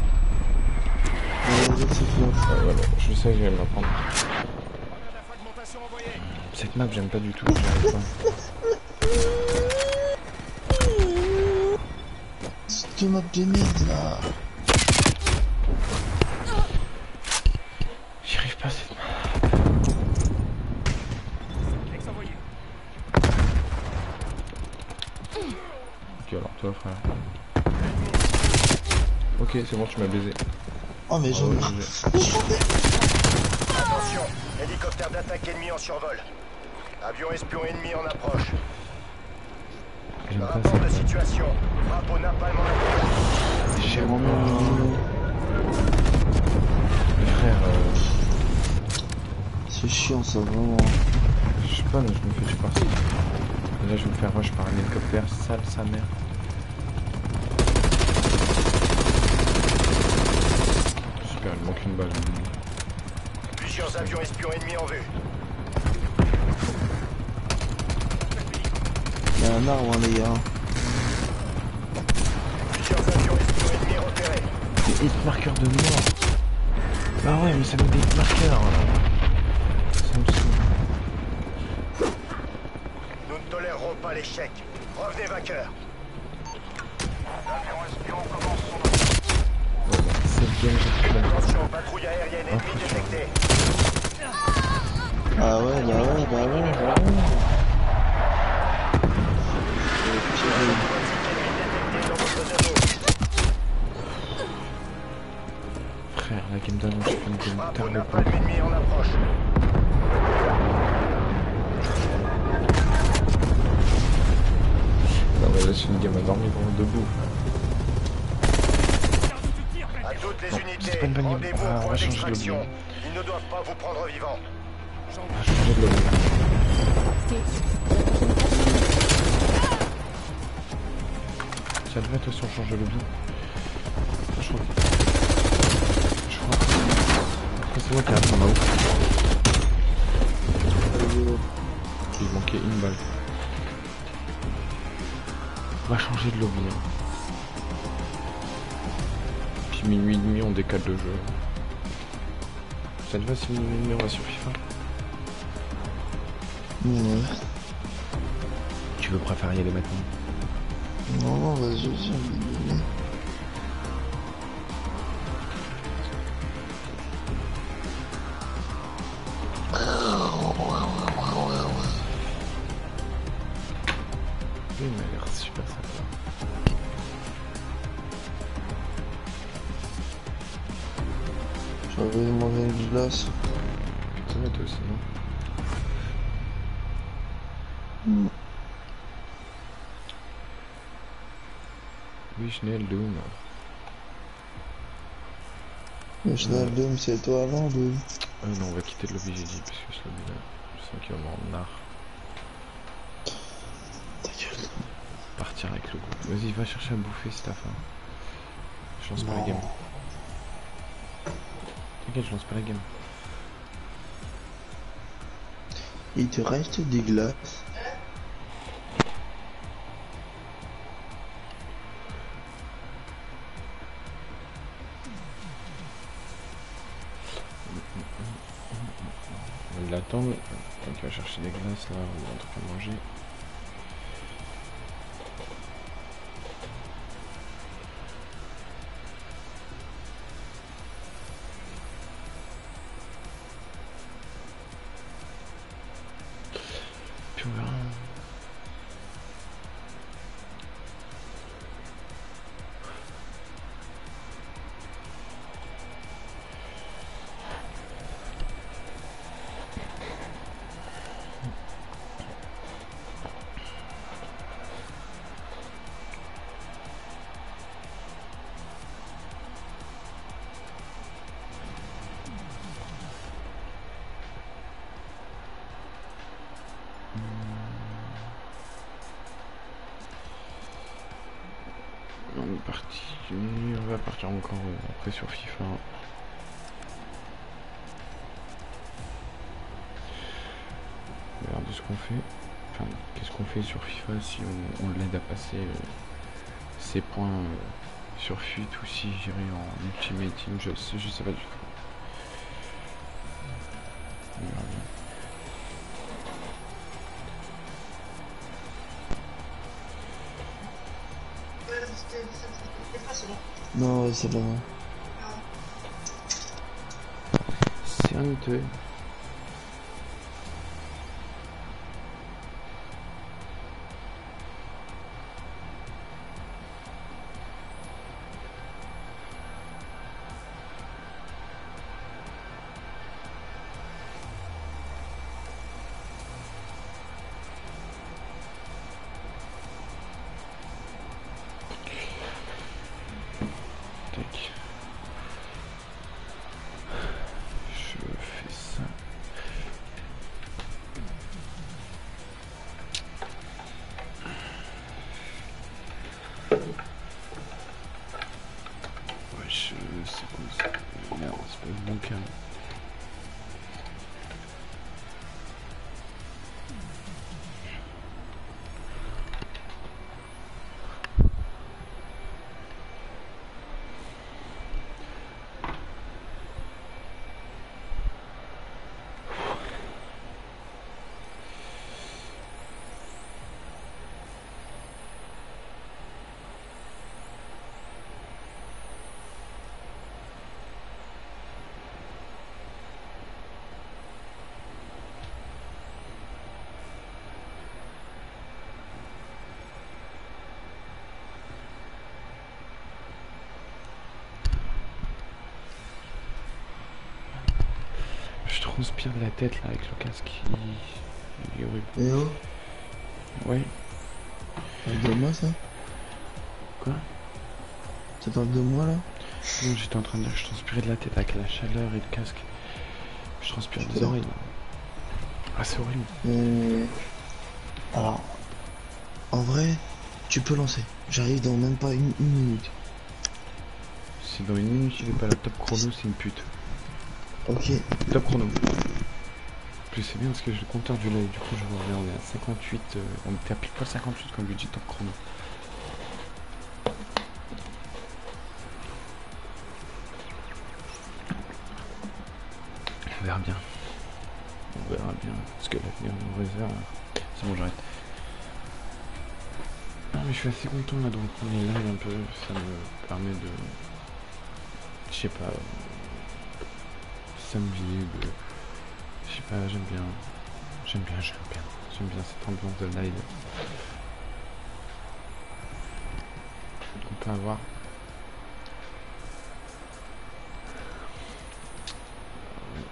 Vas-y, c'est clair. Ouais, voilà, je sais que je vais me la prendre. Grenade à fragmentation envoyée. Cette map, j'aime pas du tout, j'arrive pas. C'est que map de merde là. J'y arrive pas cette map. Ex envoyé. Ok, alors toi, frère. Ok, c'est bon, tu m'as baisé. Oh mais j'en Oh, ai. Attention, hélicoptère d'attaque ennemi en survol. Avion espion ennemi en approche. J'aime pas Rapport cette de map. situation. Frappe au napalm en approche. J'aime Vraiment, pas. Mais frère, c'est chiant ça, vraiment. je sais pas, là, je me fais tuer par ça. Et là, je vais me faire rush par un hélicoptère, sale sa mère. Super, il manque une balle. Plusieurs avions espions ennemis en vue. Y'a un arbre, hein, les gars. Plusieurs avions espions ennemis repérés. Des hit marqueurs de mort. Bah ouais, mais ça met des hit marqueurs. Ça me saoule. Nous ne tolérerons pas l'échec. Revenez vainqueurs. L'avion espion commence son Cette game, j'ai plus la... attention, patrouille aérienne ennemie détectée. Ah ouais, bah ouais, bah ouais, bah ouais. Ennemi détecté dans votre zone. Frère, la game d'avant, j'ai fait une game Frappe au tard le napalm pas. ennemi en approche. Non mais là, c'est une game à dormir debout. À toutes les Non, unités, c'est pas une bonne game. rendez-vous Ah, au on point va changer de d'extraction. lobby. Ils ne doivent pas vous prendre vivant. On va changer de lobby. Ça devrait être aussi on change de lobby. Je crois. Après, c'est moi qui arrive en haut. Il manquait une balle. On va changer de lobby. Hein. Puis minuit et demi, on décale le jeu. Ça te va si minuit et demi, on va sur FIFA? Ouais. Tu veux préférer y aller maintenant? Non, non, vas-y, j'ai envie de donner. Oui, il m'a l'air super sympa. J'avais mangé une glace. Ça va toi aussi, non? Oui, je n'ai le Doom. Le Schnell Doom, c'est toi avant, Doom. Non, on va quitter le lobby, j'ai dit, parce que ce lobby-là, je sens qu'il va m'en art. Ta gueule. Partir avec le groupe. Vas-y, va chercher à bouffer si t'as faim. Je lance pas la Non. game. T'inquiète, je lance pas la game. Il te reste des glaces. On l'attend. Donc il va chercher des glaces là, ou un truc à manger. Puis on verra. On est parti, on va partir encore après sur FIFA. Regarde ce qu'on fait. Enfin, qu'est-ce qu'on fait sur FIFA si on l'aide à passer ses points sur fuite ou si j'irai en Ultimate Team, je sais pas du tout. On verra bien. Non, ouais, c'est là. C'est honteux. Tac. Je fais ça. Ouais, c'est quoi ça? Merde, c'est pas le bon cas. Je transpire de la tête là avec le casque. Il est horrible. Eh oh, Ouais. ça parle de moi ça? Quoi? Ça parle de moi là? Non, j'étais en train de dire que je transpirais de la tête avec la chaleur et le casque. Je transpire des oreilles. Ah, c'est horrible. Alors, en vrai, tu peux lancer. J'arrive dans même pas une minute. Si dans une minute il est pas là, top chrono, c'est une pute. Ok. Top chrono. Plus c'est bien parce que j'ai le compteur du live, du coup je vois, là on est à 58, on était à pile poil 58 quand lui dit top chrono. On verra bien. On verra bien, parce que l'avenir nous réserve. C'est bon, j'arrête. Non mais je suis assez content là de reprendre les lives un peu, ça me permet de... Je sais pas... Ça me vide, je sais pas, j'aime bien cette ambiance de live qu'on peut avoir.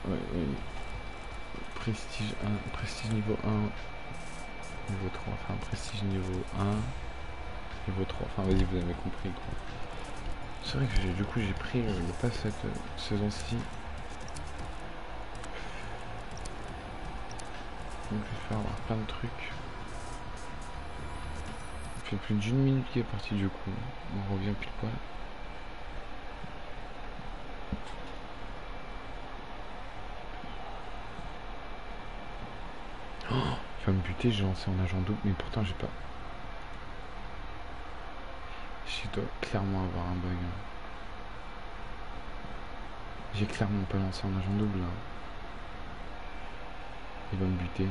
Ouais. Prestige 1, prestige niveau 1, niveau 3, enfin prestige niveau 1, niveau 3, enfin vas-y vous avez compris quoi. C'est vrai que du coup j'ai pris le pass cette saison-ci. Donc je vais faire avoir plein de trucs. Ça fait plus d'une minute qui est parti du coup. On revient pile poil. Oh, il va me buter, j'ai lancé en agent double, mais pourtant j'ai pas. Je dois clairement avoir un bug. J'ai clairement pas lancé en agent double là. Il va me buter.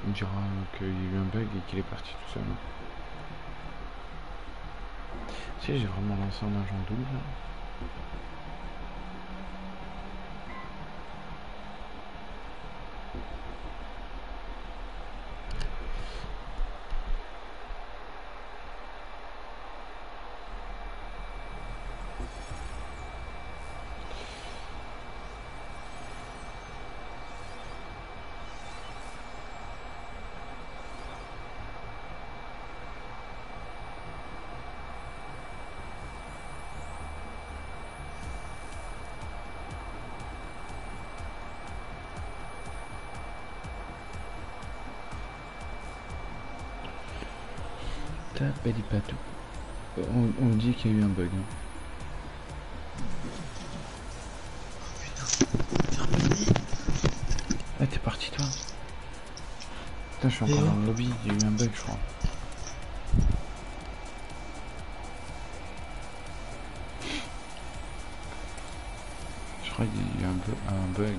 Il me dira qu'il y a eu un bug et qu'il est parti tout seul. Si j'ai vraiment lancé en agent double. On dit qu'il y a eu un bug. assis-toi. Putain, je suis encore Et dans le lobby, il y a eu un bug, je crois. Je crois qu'il y a eu un bug.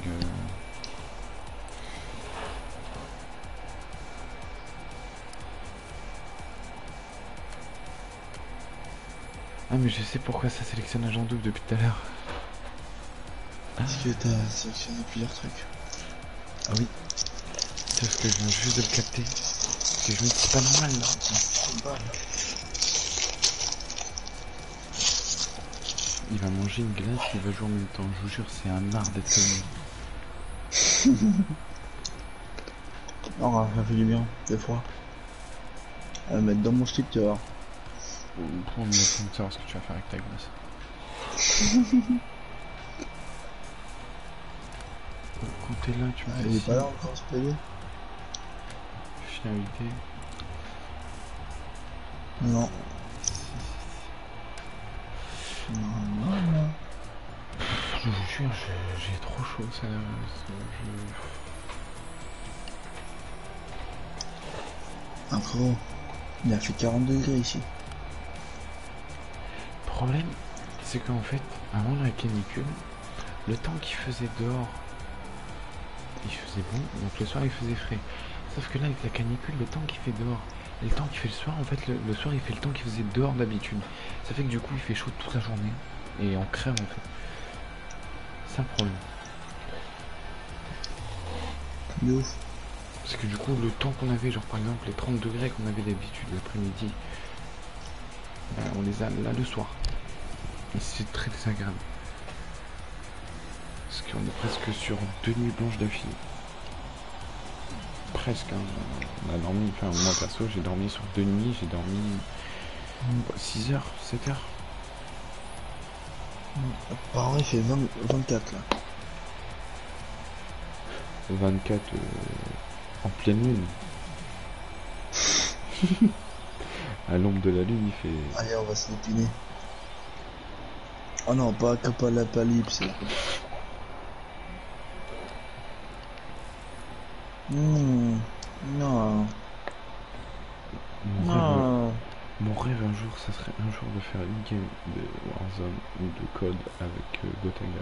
Ah, mais je sais pourquoi ça sélectionne agent double depuis tout à l'heure. Parce que t'as sélectionné plusieurs trucs. Ah oui. Sauf que je viens juste de le capter. Parce que je me dis c'est pas normal là. Il va manger une glace, il va jouer en même temps. Je vous jure, c'est un art d'être comme Non, ça fait du bien, des fois. À le mettre dans mon slip, tu vois. Pour me savoir ce que tu vas faire avec ta glace. Quand t'es là, tu me fais Il est signe. pas là encore, ce PD? Finalité. Non. Non. Je vous jure, j'ai trop chaud, ça. Ah frérot, il a fait 40 degrés ici. Le problème, c'est qu'en fait, avant la canicule, le temps qu'il faisait dehors, il faisait bon, donc le soir il faisait frais. Sauf que là, avec la canicule, le temps qu'il fait dehors et le temps qu'il fait le soir, en fait, le soir il fait le temps qu'il faisait dehors d'habitude. Ça fait que du coup, il fait chaud toute la journée et on crève en fait. C'est un problème. De ouf. Parce que du coup, le temps qu'on avait, genre par exemple les 30 degrés qu'on avait d'habitude l'après-midi, on les a là le soir. Et c'est très désagréable. Parce qu'on est presque sur 2 nuits blanches d'affilée. Presque, hein. On a dormi, enfin moi perso j'ai dormi sur 2 nuits, j'ai dormi 6 heures, 7 heures. Apparemment il fait 24 là. 24 en pleine lune. À l'ombre de la lune il fait... Allez, on va se l'épiner. Oh non, pas Capalapalypse. Non. Mon rêve un jour, ça serait un jour de faire une game de Warzone ou de code avec Gotanga.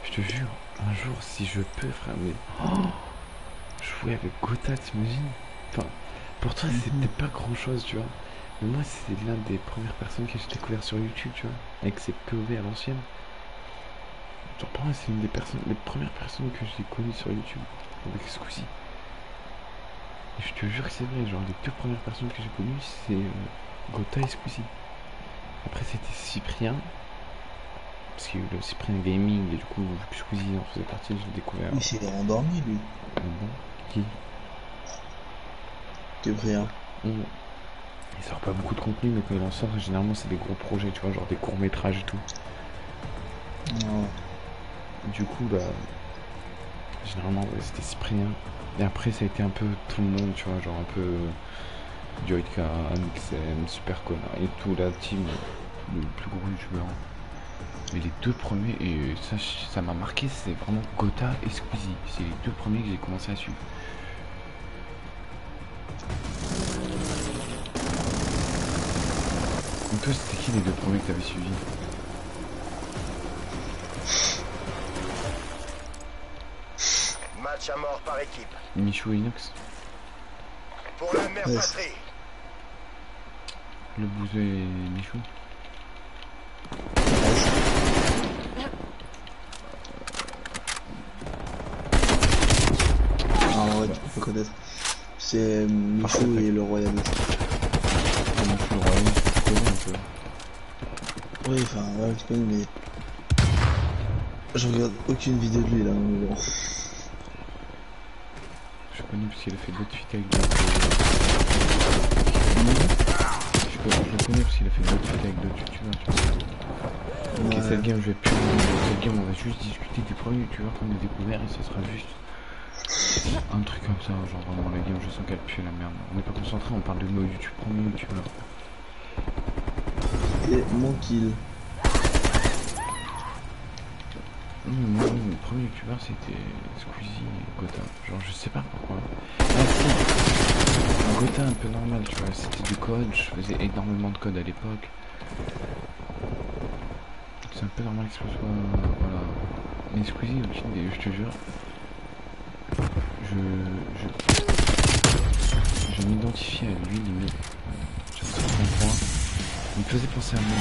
Je te jure, un jour, si je peux, frère, mais... jouer avec Gotha, t'imagines? Enfin, pour toi, c'était pas grand-chose, tu vois. Mais moi, c'est l'un des premières personnes que j'ai découvert sur YouTube, tu vois. Avec ses POV à l'ancienne. Genre, pour moi, c'est une des premières personnes que j'ai connues sur YouTube. Avec Squeezie. Et je te jure que c'est vrai, genre, les 2 premières personnes que j'ai connues, c'est Gotha et Squeezie. Après, c'était Cyprien. Parce qu'il y a eu le Cyprien Gaming, et du coup, vu que Squeezie en faisait partie, je l'ai découvert. Il s'est endormi lui. Ah bon? Qui? Cyprien. Il sort pas beaucoup de contenu, mais quand il en sort, généralement, c'est des gros projets, tu vois, genre des courts-métrages et tout. Non. Du coup, bah... généralement, ouais, c'était Cyprien. Et après, ça a été un peu tout le monde, tu vois, genre un peu... Joyka, Amixem, Super Connard et tout, la team, le plus gros youtubeur. Mais les 2 premiers, et ça m'a marqué, c'est vraiment Gotha et Squeezie. C'est les 2 premiers que j'ai commencé à suivre. Et toi, c'était qui les 2 premiers que t'avais suivis? Match à mort par équipe. Michou et Inox? Pour la mère patrie. Le Bouzeux et Michou? Ah ouais, tu peux connaître. C'est Michou et le Royaliste. Michou, le Royaume, c'est connu un peu. Oui, enfin, ouais, je connais, mais... Je regarde aucune vidéo de lui là, mais bon. Je connais parce qu'il a fait d'autres feats avec d'autres... Je le connais parce qu'il a fait d'autres feats avec d'autres youtubeurs, tu vois. Ok, Ouais. cette game, je vais plus... Cette game, on va juste discuter des premiers youtubeurs qu'on a découvert et ce sera juste... un truc comme ça, genre vraiment la game, je sens qu'elle pue la merde. On n'est pas concentré, on parle de nos YouTube, premiers youtubeurs. Et mon kill. Moi, mon premier youtubeur c'était Squeezie et Gotha. Genre, je sais pas pourquoi. Ah, si, un Gotha un peu normal, tu vois. C'était du code, je faisais énormément de code à l'époque. C'est un peu normal que ce soit. Voilà. Mais Squeezie, je te jure, je m'identifiais à lui limite. Sur certains points. Il me faisait penser à moi.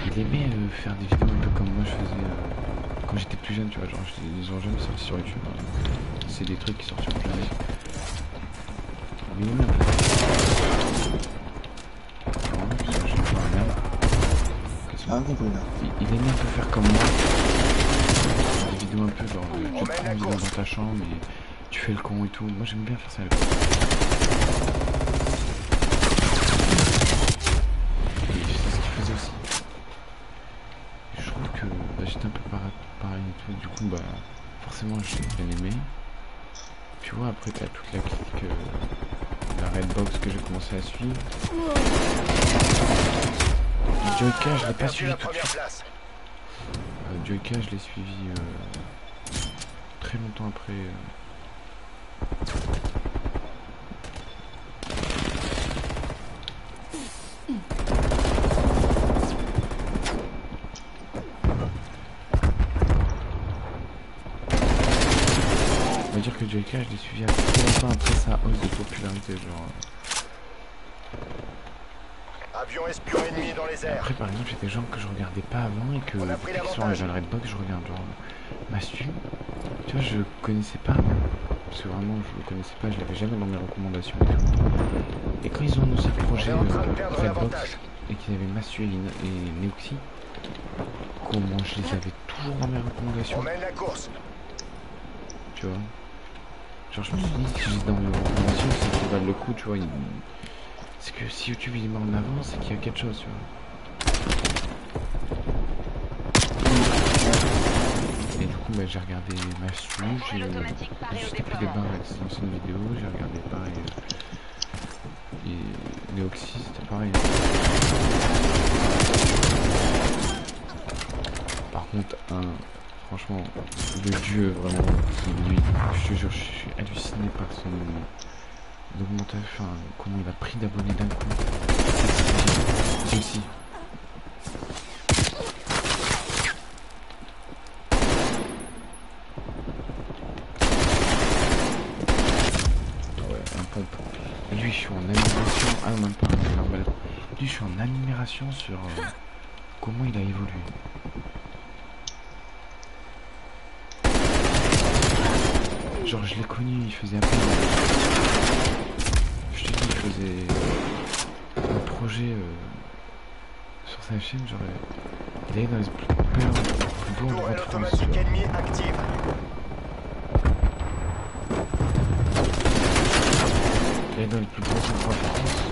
Il aimait faire des vidéos un peu comme moi je faisais quand j'étais plus jeune, tu vois. Genre, ils ont jamais sorti sur YouTube. C'est des trucs qui sortiront jamais. Mais il aimait un peu. Vraiment, ça, je fais rien. Ah, compris là. Il aimait un peu faire comme moi. Des vidéos un peu genre, tu te prends en vidéo dans ta chambre et tu fais le con et tout. Moi j'aime bien faire ça à l'époque. Et c'est ce qu'il faisait aussi. Je trouve que bah, j'étais un peu pareil et tout. Du coup, bah, forcément, j'ai bien aimé. Tu vois, après, t'as toute la clique, la Redbox que j'ai commencé à suivre. Joyka, je l'ai pas suivi tout de suite. Joyka, je l'ai suivi très longtemps après. On va dire que Joyka, je l'ai suivi assez longtemps après sa hausse de popularité, genre. Avion espion ennemi dans les airs. Après, par exemple, j'ai des gens que je regardais pas avant et que depuis qu'ils sont arrivés à la Redbox, je regarde genre Mastu. Tu vois, je connaissais pas avant. Parce que vraiment, je le connaissais pas, je l'avais jamais dans mes recommandations et tout. Et quand ils ont annoncé le projet Redbox et qu'ils avaient Mastu et Neoxy, comment je les avais toujours dans mes recommandations. On mène la course. Tu vois. Genre, je me suis dit, si j'ai dans mes recommandations, c'est qu'ils valent le coup, tu vois. C'est que si YouTube il met en avant, c'est qu'il y a quelque chose, tu vois. Et du coup, bah, j'ai regardé Mastu, j'ai juste pris des barres avec ses anciennes vidéos, j'ai regardé pareil. Et Neoxy, c'était pareil. Par contre, franchement, le dieu, vraiment, lui, je te jure, je suis halluciné par son augmentation, enfin, comment il a pris d'abonnés d'un coup. C'est aussi. Ouais, un pompe. Lui, je suis en admiration. Ah non, même pas un normal. Lui, je suis en admiration sur comment il a évolué. Genre, je l'ai connu, il faisait un peu. Je te dis, il faisait un projet sur sa chaîne, genre. Il est dans les plus beaux endroits de France. Ennemi active. Il est dans les plus gros endroits de France.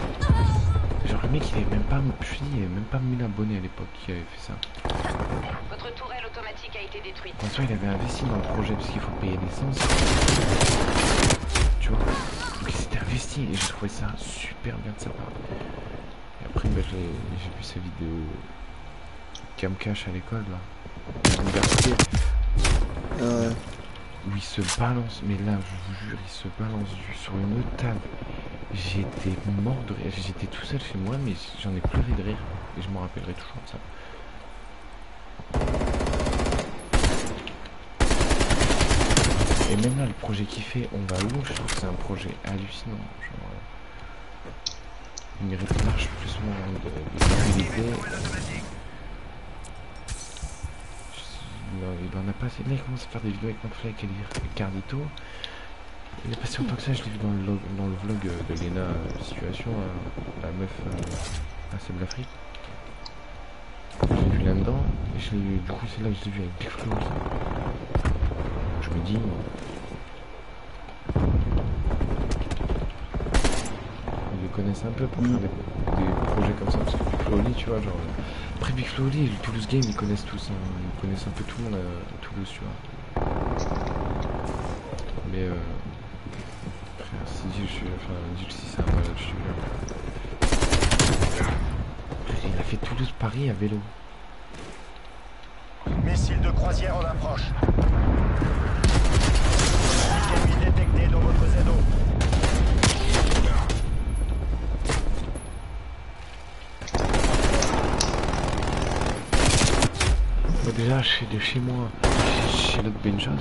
Genre, le mec, il avait même pas, je te dis, il avait même pas 1000 abonnés à l'époque qui avait fait ça. Votre tourelle automatique a été détruite. En soi, il avait investi dans le projet parce qu'il faut payer l'essence. Tu vois, donc il s'était investi et j'ai trouvé ça super bien de sa part. Et après, bah, j'ai vu sa vidéo Camcash à l'école, là, à l'université, où il se balance, mais là, je vous jure, il se balance sur une autre table. J'étais mort de rire, j'étais tout seul chez moi, mais j'en ai pleuré de rire et je m'en rappellerai toujours de ça. Et même là, le projet qu'il fait, On va où, je trouve que c'est un projet hallucinant. Genre, il mérite large plus de visibilité. Il en a pas assez. Là, il commence à faire des vidéos avec McFly et Cardito. Il est passé autant que ça, je l'ai vu dans le vlog de Lena Situation, la meuf à Seb l'Afrique. Je l'ai vu là-dedans, et du coup c'est là que je l'ai vu avec Big Flo. Je me dis... Ils le connaissent un peu pour faire des projets comme ça, parce que Big Flo Oli, tu vois, genre... Après Big Flo Oli et le Toulouse Game, ils connaissent tous, hein, ils connaissent un peu tout le monde à Toulouse, tu vois. Mais frère, si c'est un malade, je te jure. Il a fait Toulouse-Paris à vélo. Missile Missile de croisière en approche. Ennemi détecté dans votre ZO. Bah déjà, de chez moi, chez l'autre Benchas,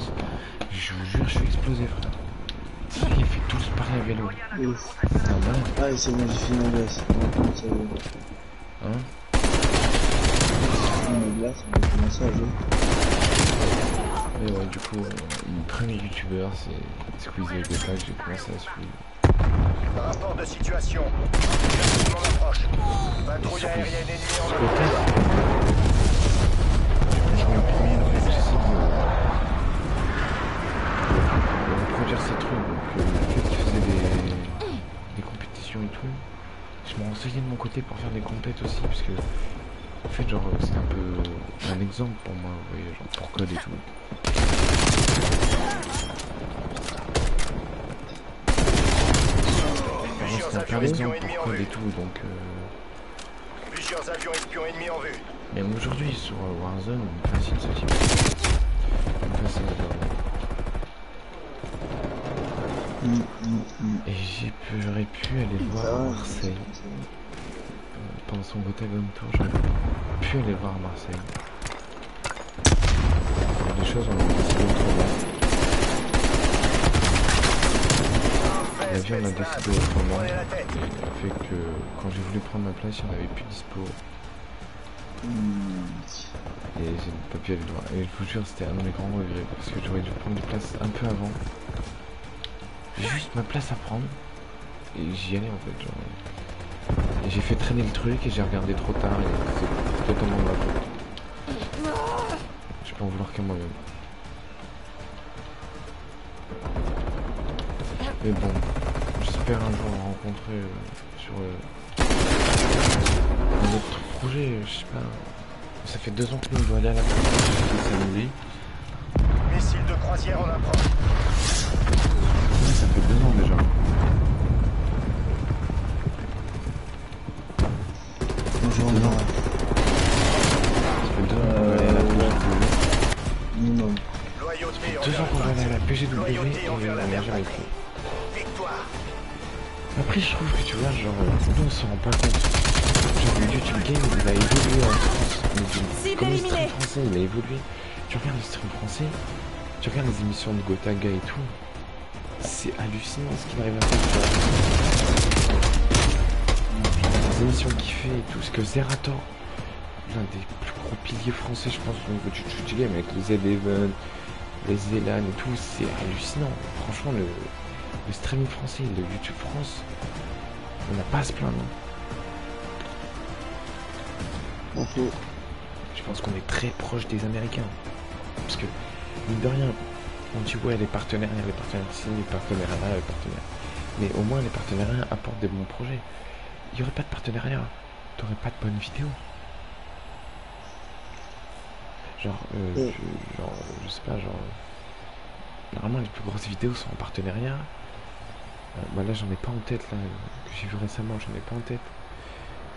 je vous jure, je suis explosé, frère. Il fait tous pareil à vélo. Ouf. C'est un malade. Ah, et c'est bon, j'ai fini ma glace. On ça va. Hein? J'ai fini ma glace, on va commencer à jouer. Et ouais, du coup, mon premier youtubeur, c'est Squeezie et Gota que j'ai commencé à suivre. Rapport de situation. En approche. Patrouille aérienne ennemie en approche. Je me premier en fait, j'essaie de reproduire ces trucs. Donc, le fait qu'il faisait des compétitions et tout, je m'en renseignais de mon côté pour faire des compètes aussi, parce que en fait, genre, c'était un peu un exemple pour moi, vous voyez, genre pour code et tout. C'était un peu un exemple pour code et tout, donc. Plusieurs avions espions ennemis en vue. Même aujourd'hui sur Warzone, on me facile ce type. On me facile Et j'aurais pu aller voir à Marseille. Pendant son Gotagon Tour, j'aurais pu aller voir à Marseille. Les choses ont décidé autrement. L'avion a décidé autrement. Et fait que quand j'ai voulu prendre ma place, il n'y en avait plus dispo. Et j'ai pas pu aller loin. Et je vous jure, c'était un de mes grands regrets parce que j'aurais dû prendre des places un peu avant. Juste ma place à prendre. Et j'y allais en fait. Genre. Et j'ai fait traîner le truc et j'ai regardé trop tard et c'est totalement ma faute. Je peux en vouloir qu'à moi-même. Mais bon, j'espère un jour rencontrer sur un autre projet, je sais pas. Ça fait 2 ans que nous doit aller à la famille. Missile de croisière en approche. Oui, ça fait 2 ans déjà. Bonjour, 2 ans. Ça fait 2 ans qu'on va aller à la minimum. Loyauté 2 ans qu'on va aller à la PGW et Loyauté on envers la n'a mer jamais sacrée. fait. Victoire. Après, je trouve que tu vois, genre, nous on s'en rend pas compte. Genre, le YouTube Game, il a évolué en France. Mais comme le stream français, il a évolué. Tu regardes le stream français, tu regardes les émissions de Gotaga et tout. C'est hallucinant ce qu'il arrive à faire. Les émissions qu'il fait et tout. Ce que Zerator, l'un des plus gros piliers français, je pense, au niveau du YouTube Game, avec les Z11, les Zelan et tout, c'est hallucinant. Franchement, le streaming français, le YouTube France, on n'a pas à se plaindre. Info. Je pense qu'on est très proche des Américains. Parce que, mine de rien, on dit ouais, les partenaires ici, les partenaires là, les partenaires. Mais au moins, les partenariats apportent des bons projets. Il n'y aurait pas de partenariat, t'aurais pas de bonnes vidéos. Genre, je sais pas, genre. Normalement, les plus grosses vidéos sont en partenariat. Bah là, j'en ai pas en tête, là, que j'ai vu récemment, j'en ai pas en tête.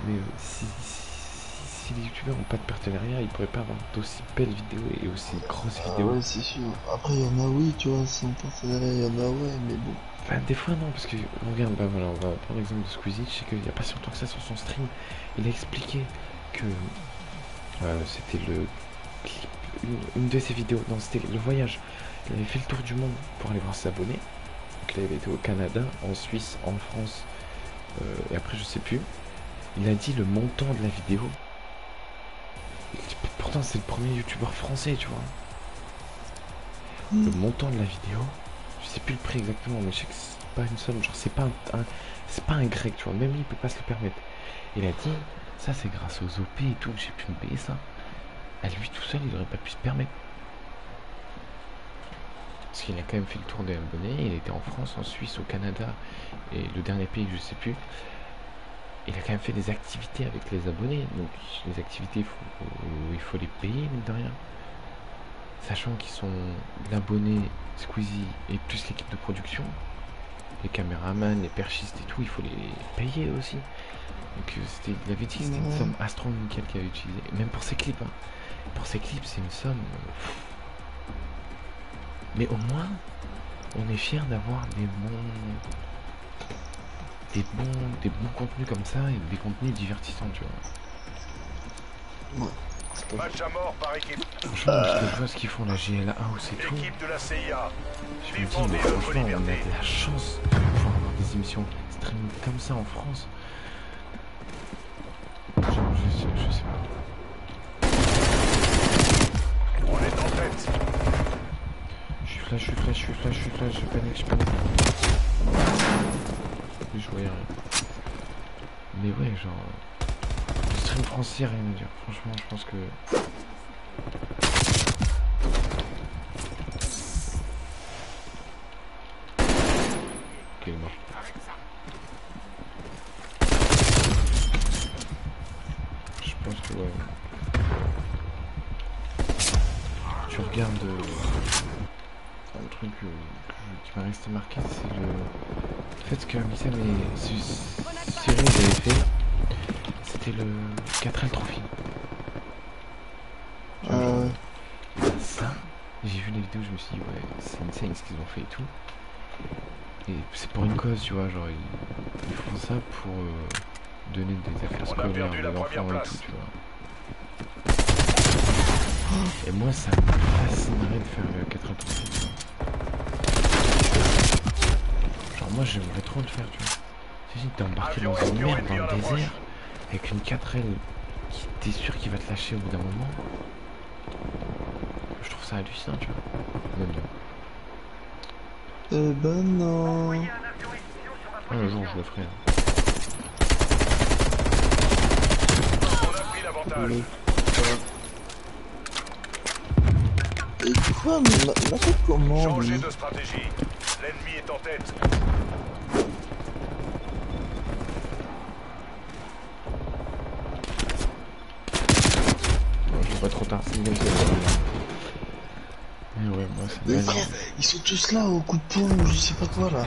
Mais si les youtubeurs n'ont pas de partenariat, ils pourraient pas avoir d'aussi belles vidéos et aussi grosses vidéos. Ouais, c'est sûr. Après, il y en a, oui, tu vois, sans partenariat, il y en a, ouais, mais bon. Enfin, des fois, non, parce que, regarde, bah voilà, on va prendre l'exemple de Squeezie. Je sais qu'il n'y a pas si longtemps que ça sur son stream, il a expliqué que c'était une de ses vidéos, non, c'était le voyage. Il avait fait le tour du monde pour aller voir ses abonnés. Donc, il avait été au Canada, en Suisse, en France, et après, je sais plus. Il a dit le montant de la vidéo. Pourtant, c'est le premier youtubeur français, tu vois. Le montant de la vidéo, je sais plus le prix exactement, mais je sais que c'est pas une somme, genre c'est pas c'est pas un grec, tu vois, même lui il peut pas se le permettre. Il a dit, ça c'est grâce aux OP et tout, j'ai pu me payer ça. À lui tout seul, il aurait pas pu se permettre. Parce qu'il a quand même fait le tour des abonnés, il était en France, en Suisse, au Canada, et le dernier pays, je sais plus. Il a quand même fait des activités avec les abonnés, donc les activités, il faut les payer, mine de rien. Sachant qu'ils sont l'abonné, Squeezie et plus l'équipe de production, Les caméramans, les perchistes et tout, il faut les payer aussi. Donc il avait dit que c'était une somme astronomique qu'il avait utilisée. Même pour ses clips. Hein. Pour ses clips, c'est une somme... Mais au moins, on est fiers d'avoir des bons contenus comme ça et des contenus divertissants, tu vois. Ouais. Match à mort par équipe. Franchement, parce que je vois ce qu'ils font la GLA House et tout. L'équipe de la CIA. Je me dis, mais franchement, on a de la chance de pouvoir avoir des émissions streaming comme ça en France. Genre, je sais pas. On est en tête. Je suis flash, je panique. Je voyais rien. Mais ouais, genre... Le stream français, rien à dire. Franchement, je pense que... Ok, il est mort. Je pense que ouais. Tu regardes... un truc qui m'a resté marqué, c'est le fait que Missem et Cyril avait fait, c'était le 4L Trophy. Ça, j'ai vu les vidéos, je me suis dit ouais, c'est insane ce qu'ils ont fait et tout. Et c'est pour une cause, tu vois, genre ils font ça pour donner des affaires scolaires aux enfants et tout, tu vois. Et moi ça me fascinerait de faire le 4L Trophy, tu vois. Genre moi j'aimerais trop le faire, tu vois. Si t'es embarqué dans une merde, dans le désert, avec une 4L qui t'es sûr qu'il va te lâcher au bout d'un moment. Je trouve ça hallucinant, tu vois. Même bien. Ben non. Un jour je le ferai. Hein. On a pris l'avantage. Et quoi, mais il a fait comment Changez lui? de stratégie. L'ennemi est en tête. Bon, je vais pas trop tard, c'est bien. Mais ouais, moi ça Mais me frère, ils sont tous là au coup de poing ou je sais pas quoi là.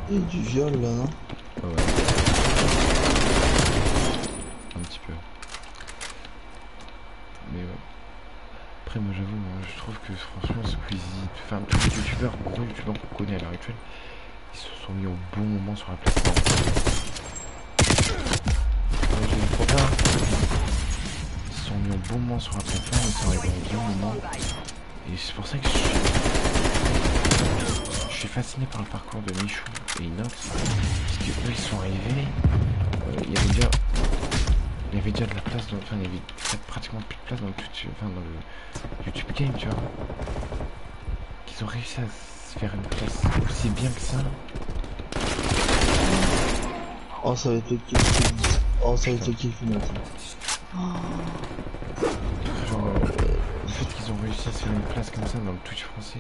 Il y a du viol là, non? Ouais. Un petit peu. Mais ouais. Après moi j'avoue, je trouve que franchement Squeezie, enfin tous les youtubeurs, gros youtubeurs qu'on connaît à l'heure actuelle, ils se sont mis au bon moment sur la plateforme. J'ai une propos. Ils se sont mis au bon moment sur la plateforme, ils sont arrivés au bon moment. Et c'est pour ça que je suis fasciné par le parcours de Michou et Inox. Parce que eux ils sont arrivés, il y avait déjà de la place, enfin il y avait pratiquement plus de place dans le YouTube game, tu vois. Qu'ils ont réussi à se faire une place aussi bien que ça. Oh, ça va être le kill. Oh, ça va être le kill final. Genre, le fait qu'ils ont réussi à se faire une place comme ça dans le Twitch français,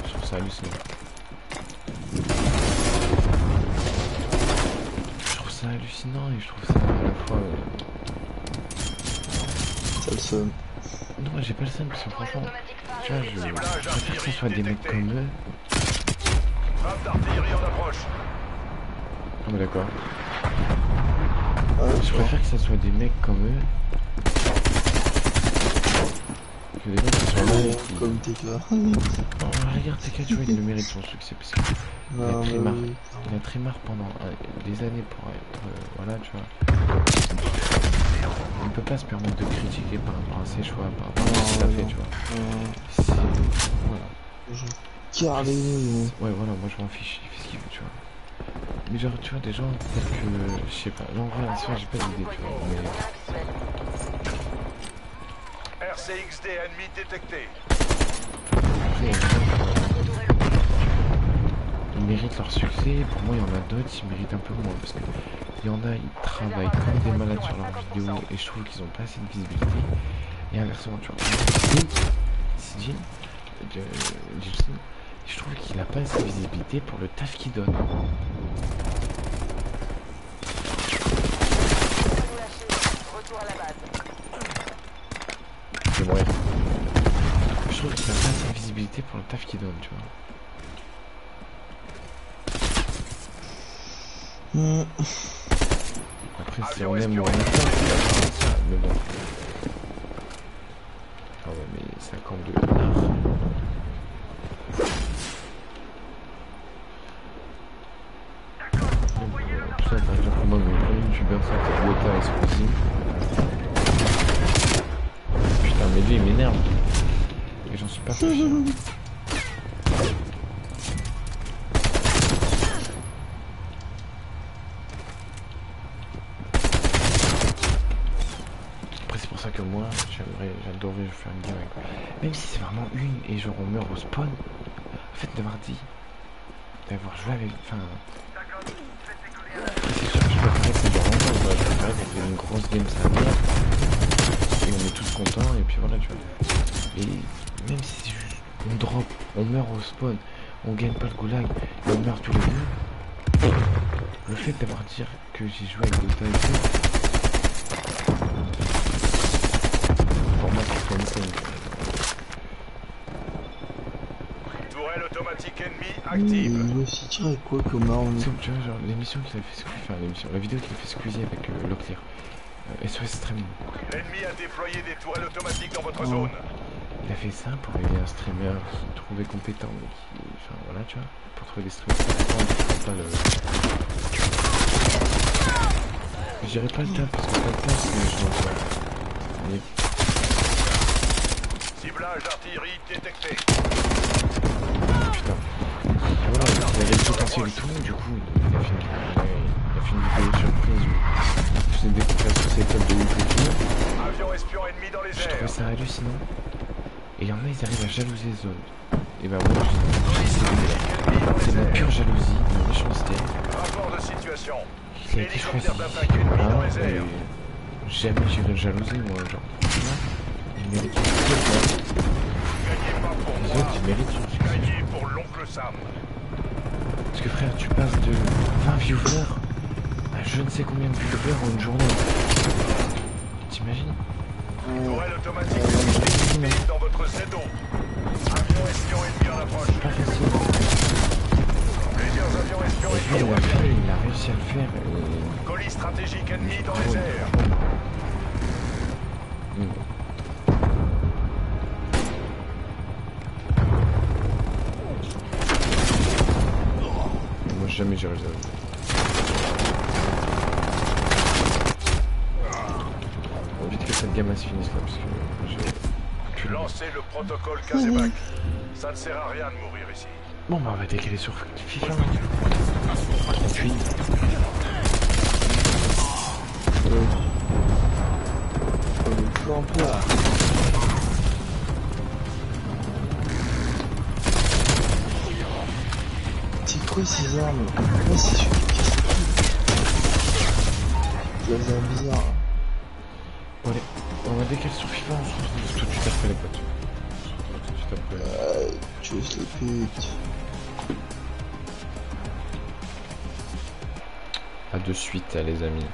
je trouve ça hallucinant. Je trouve ça hallucinant et je trouve ça à la fois... Ça le sonne. Non, j'ai pas le seum parce que franchement, tu vois, je préfère que ce soit des mecs comme eux. Frappe d'artillerie en approche. Ah mais d'accord. Ouais, Je préfère que ce soit des mecs comme eux. Que des mecs qui sont là et qui... comme TK. Oh, regarde TK, tu vois, il le mérite son succès parce qu'il Non, a très mais marre. oui. Il a très marre pendant des années pour être... voilà, tu vois. Il ne peut pas se permettre de critiquer par rapport à ses choix, par rapport à ce qu'il a fait, tu vois. C'est... Voilà. Carrément. Ouais, voilà, moi je m'en fiche, il fait ce qu'il veut, tu vois. Mais genre, tu vois, des gens tels que... Je sais pas, là en vrai, en soi, j'ai pas d'idée, tu vois, mais... RCXD ennemi détecté. Après, il y a des gens qui méritent leur succès, pour moi, il y en a d'autres qui méritent un peu moins, parce que il y en a, ils travaillent comme des malades sur leurs vidéos, et je trouve qu'ils ont pas assez de visibilité, et inversement, tu vois, Sijin, je trouve qu'il a pas assez de visibilité pour le taf qu'il donne. retour à la base. Je vais mourir. Je trouve qu'il a pas assez de visibilité pour le taf qu'il donne, tu vois. Après, si on aime ou on aime pas, c'est ça, mais bon. Ah ouais, mais 52 art. Tout ça, par exemple, moi, mon premier youtubeur, c'était Wota et Squeezie. Putain, mais lui, il m'énerve. Et j'en suis pas fait fier. Après, c'est pour ça que moi, j'adorerais faire une game avec. Même si c'est vraiment une et genre on meurt au spawn, en fait, d'avoir dit, d'avoir joué avec. Enfin. C'est sûr que je préférais que ça dure longtemps, quoi. Je préférais qu'on fasse une grosse game, ça merde. Et on est tous contents, et puis voilà, tu vois. Et même si c'est juste, on drop, on meurt au spawn, on gagne pas le goulag, et on meurt tous les deux, le fait d'avoir dit que j'ai joué avec Dota et tout, pour moi, c'est comme ça. Tourelle automatique ennemie Il active. veut aussi tirer avec quoi comme arme? C'est tu vois, genre l'émission qu'il a fait squeezer, enfin l'émission, la vidéo qu'il a fait squeezer avec Locklear, SOS Stream. L'ennemi a déployé des tourelles automatiques dans votre zone. Il a fait ça pour aider un streamer qui trouvait compétent, mais qui, enfin voilà, tu vois, pour trouver des streamers compétents, qui font pas le. Je dirais pas le taf parce que pas le taf, c'est je m'en sors. Mais Ciblage d'artillerie détecté. putain. Et voilà, il avait le potentiel et tout, du coup, il a fait une vidéo surprise où je faisais découvrir sur ses tables de ouf et tout. Avion espion ennemi dans les Je airs. trouvais ça hallucinant. Et il y en a, ils arrivent à jalouser les zones. Et bah moi, c'est de la pure jalousie, de la méchanceté. Rapport de situation. Il a été choisi. Hélicoptère d'attaque ennemi dans les Et airs. jamais j'irai le jalouser, moi, genre. Franchement, il mérite son succès, Gagnez pas pour les moi. autres, ils méritent son succès. Gagnez pour l'oncle Sam. Parce que frère, tu passes de 20 viewers à je ne sais combien de viewers en une journée. T'imagines? Tourelle automatique ennemi dans votre Z-O. Avion espion ennemi en approche. Pas facile. Plusieurs avions espions Et lui, ennemis il au a relais. fait, il a réussi à le faire. Et... Colis stratégique ennemi dans les airs. Moi, jamais j'irai le jalouser. Vite que cette gamme se finisse là, parce que j'ai plus le. Lancez le protocole Kazebak. Ça ne sert à rien de mourir ici. Bon, bah, on va décaler sur FIFA. 38. Le plan plat. C'est quoi ces armes? Moi c'est celui qui casse tout. Laser bizarre. Bon, allez, on va décaler sur FIFA, on se retrouve tout de suite après les potes. Tout de suite après. Tu veux se les putes. À de suite, les amis.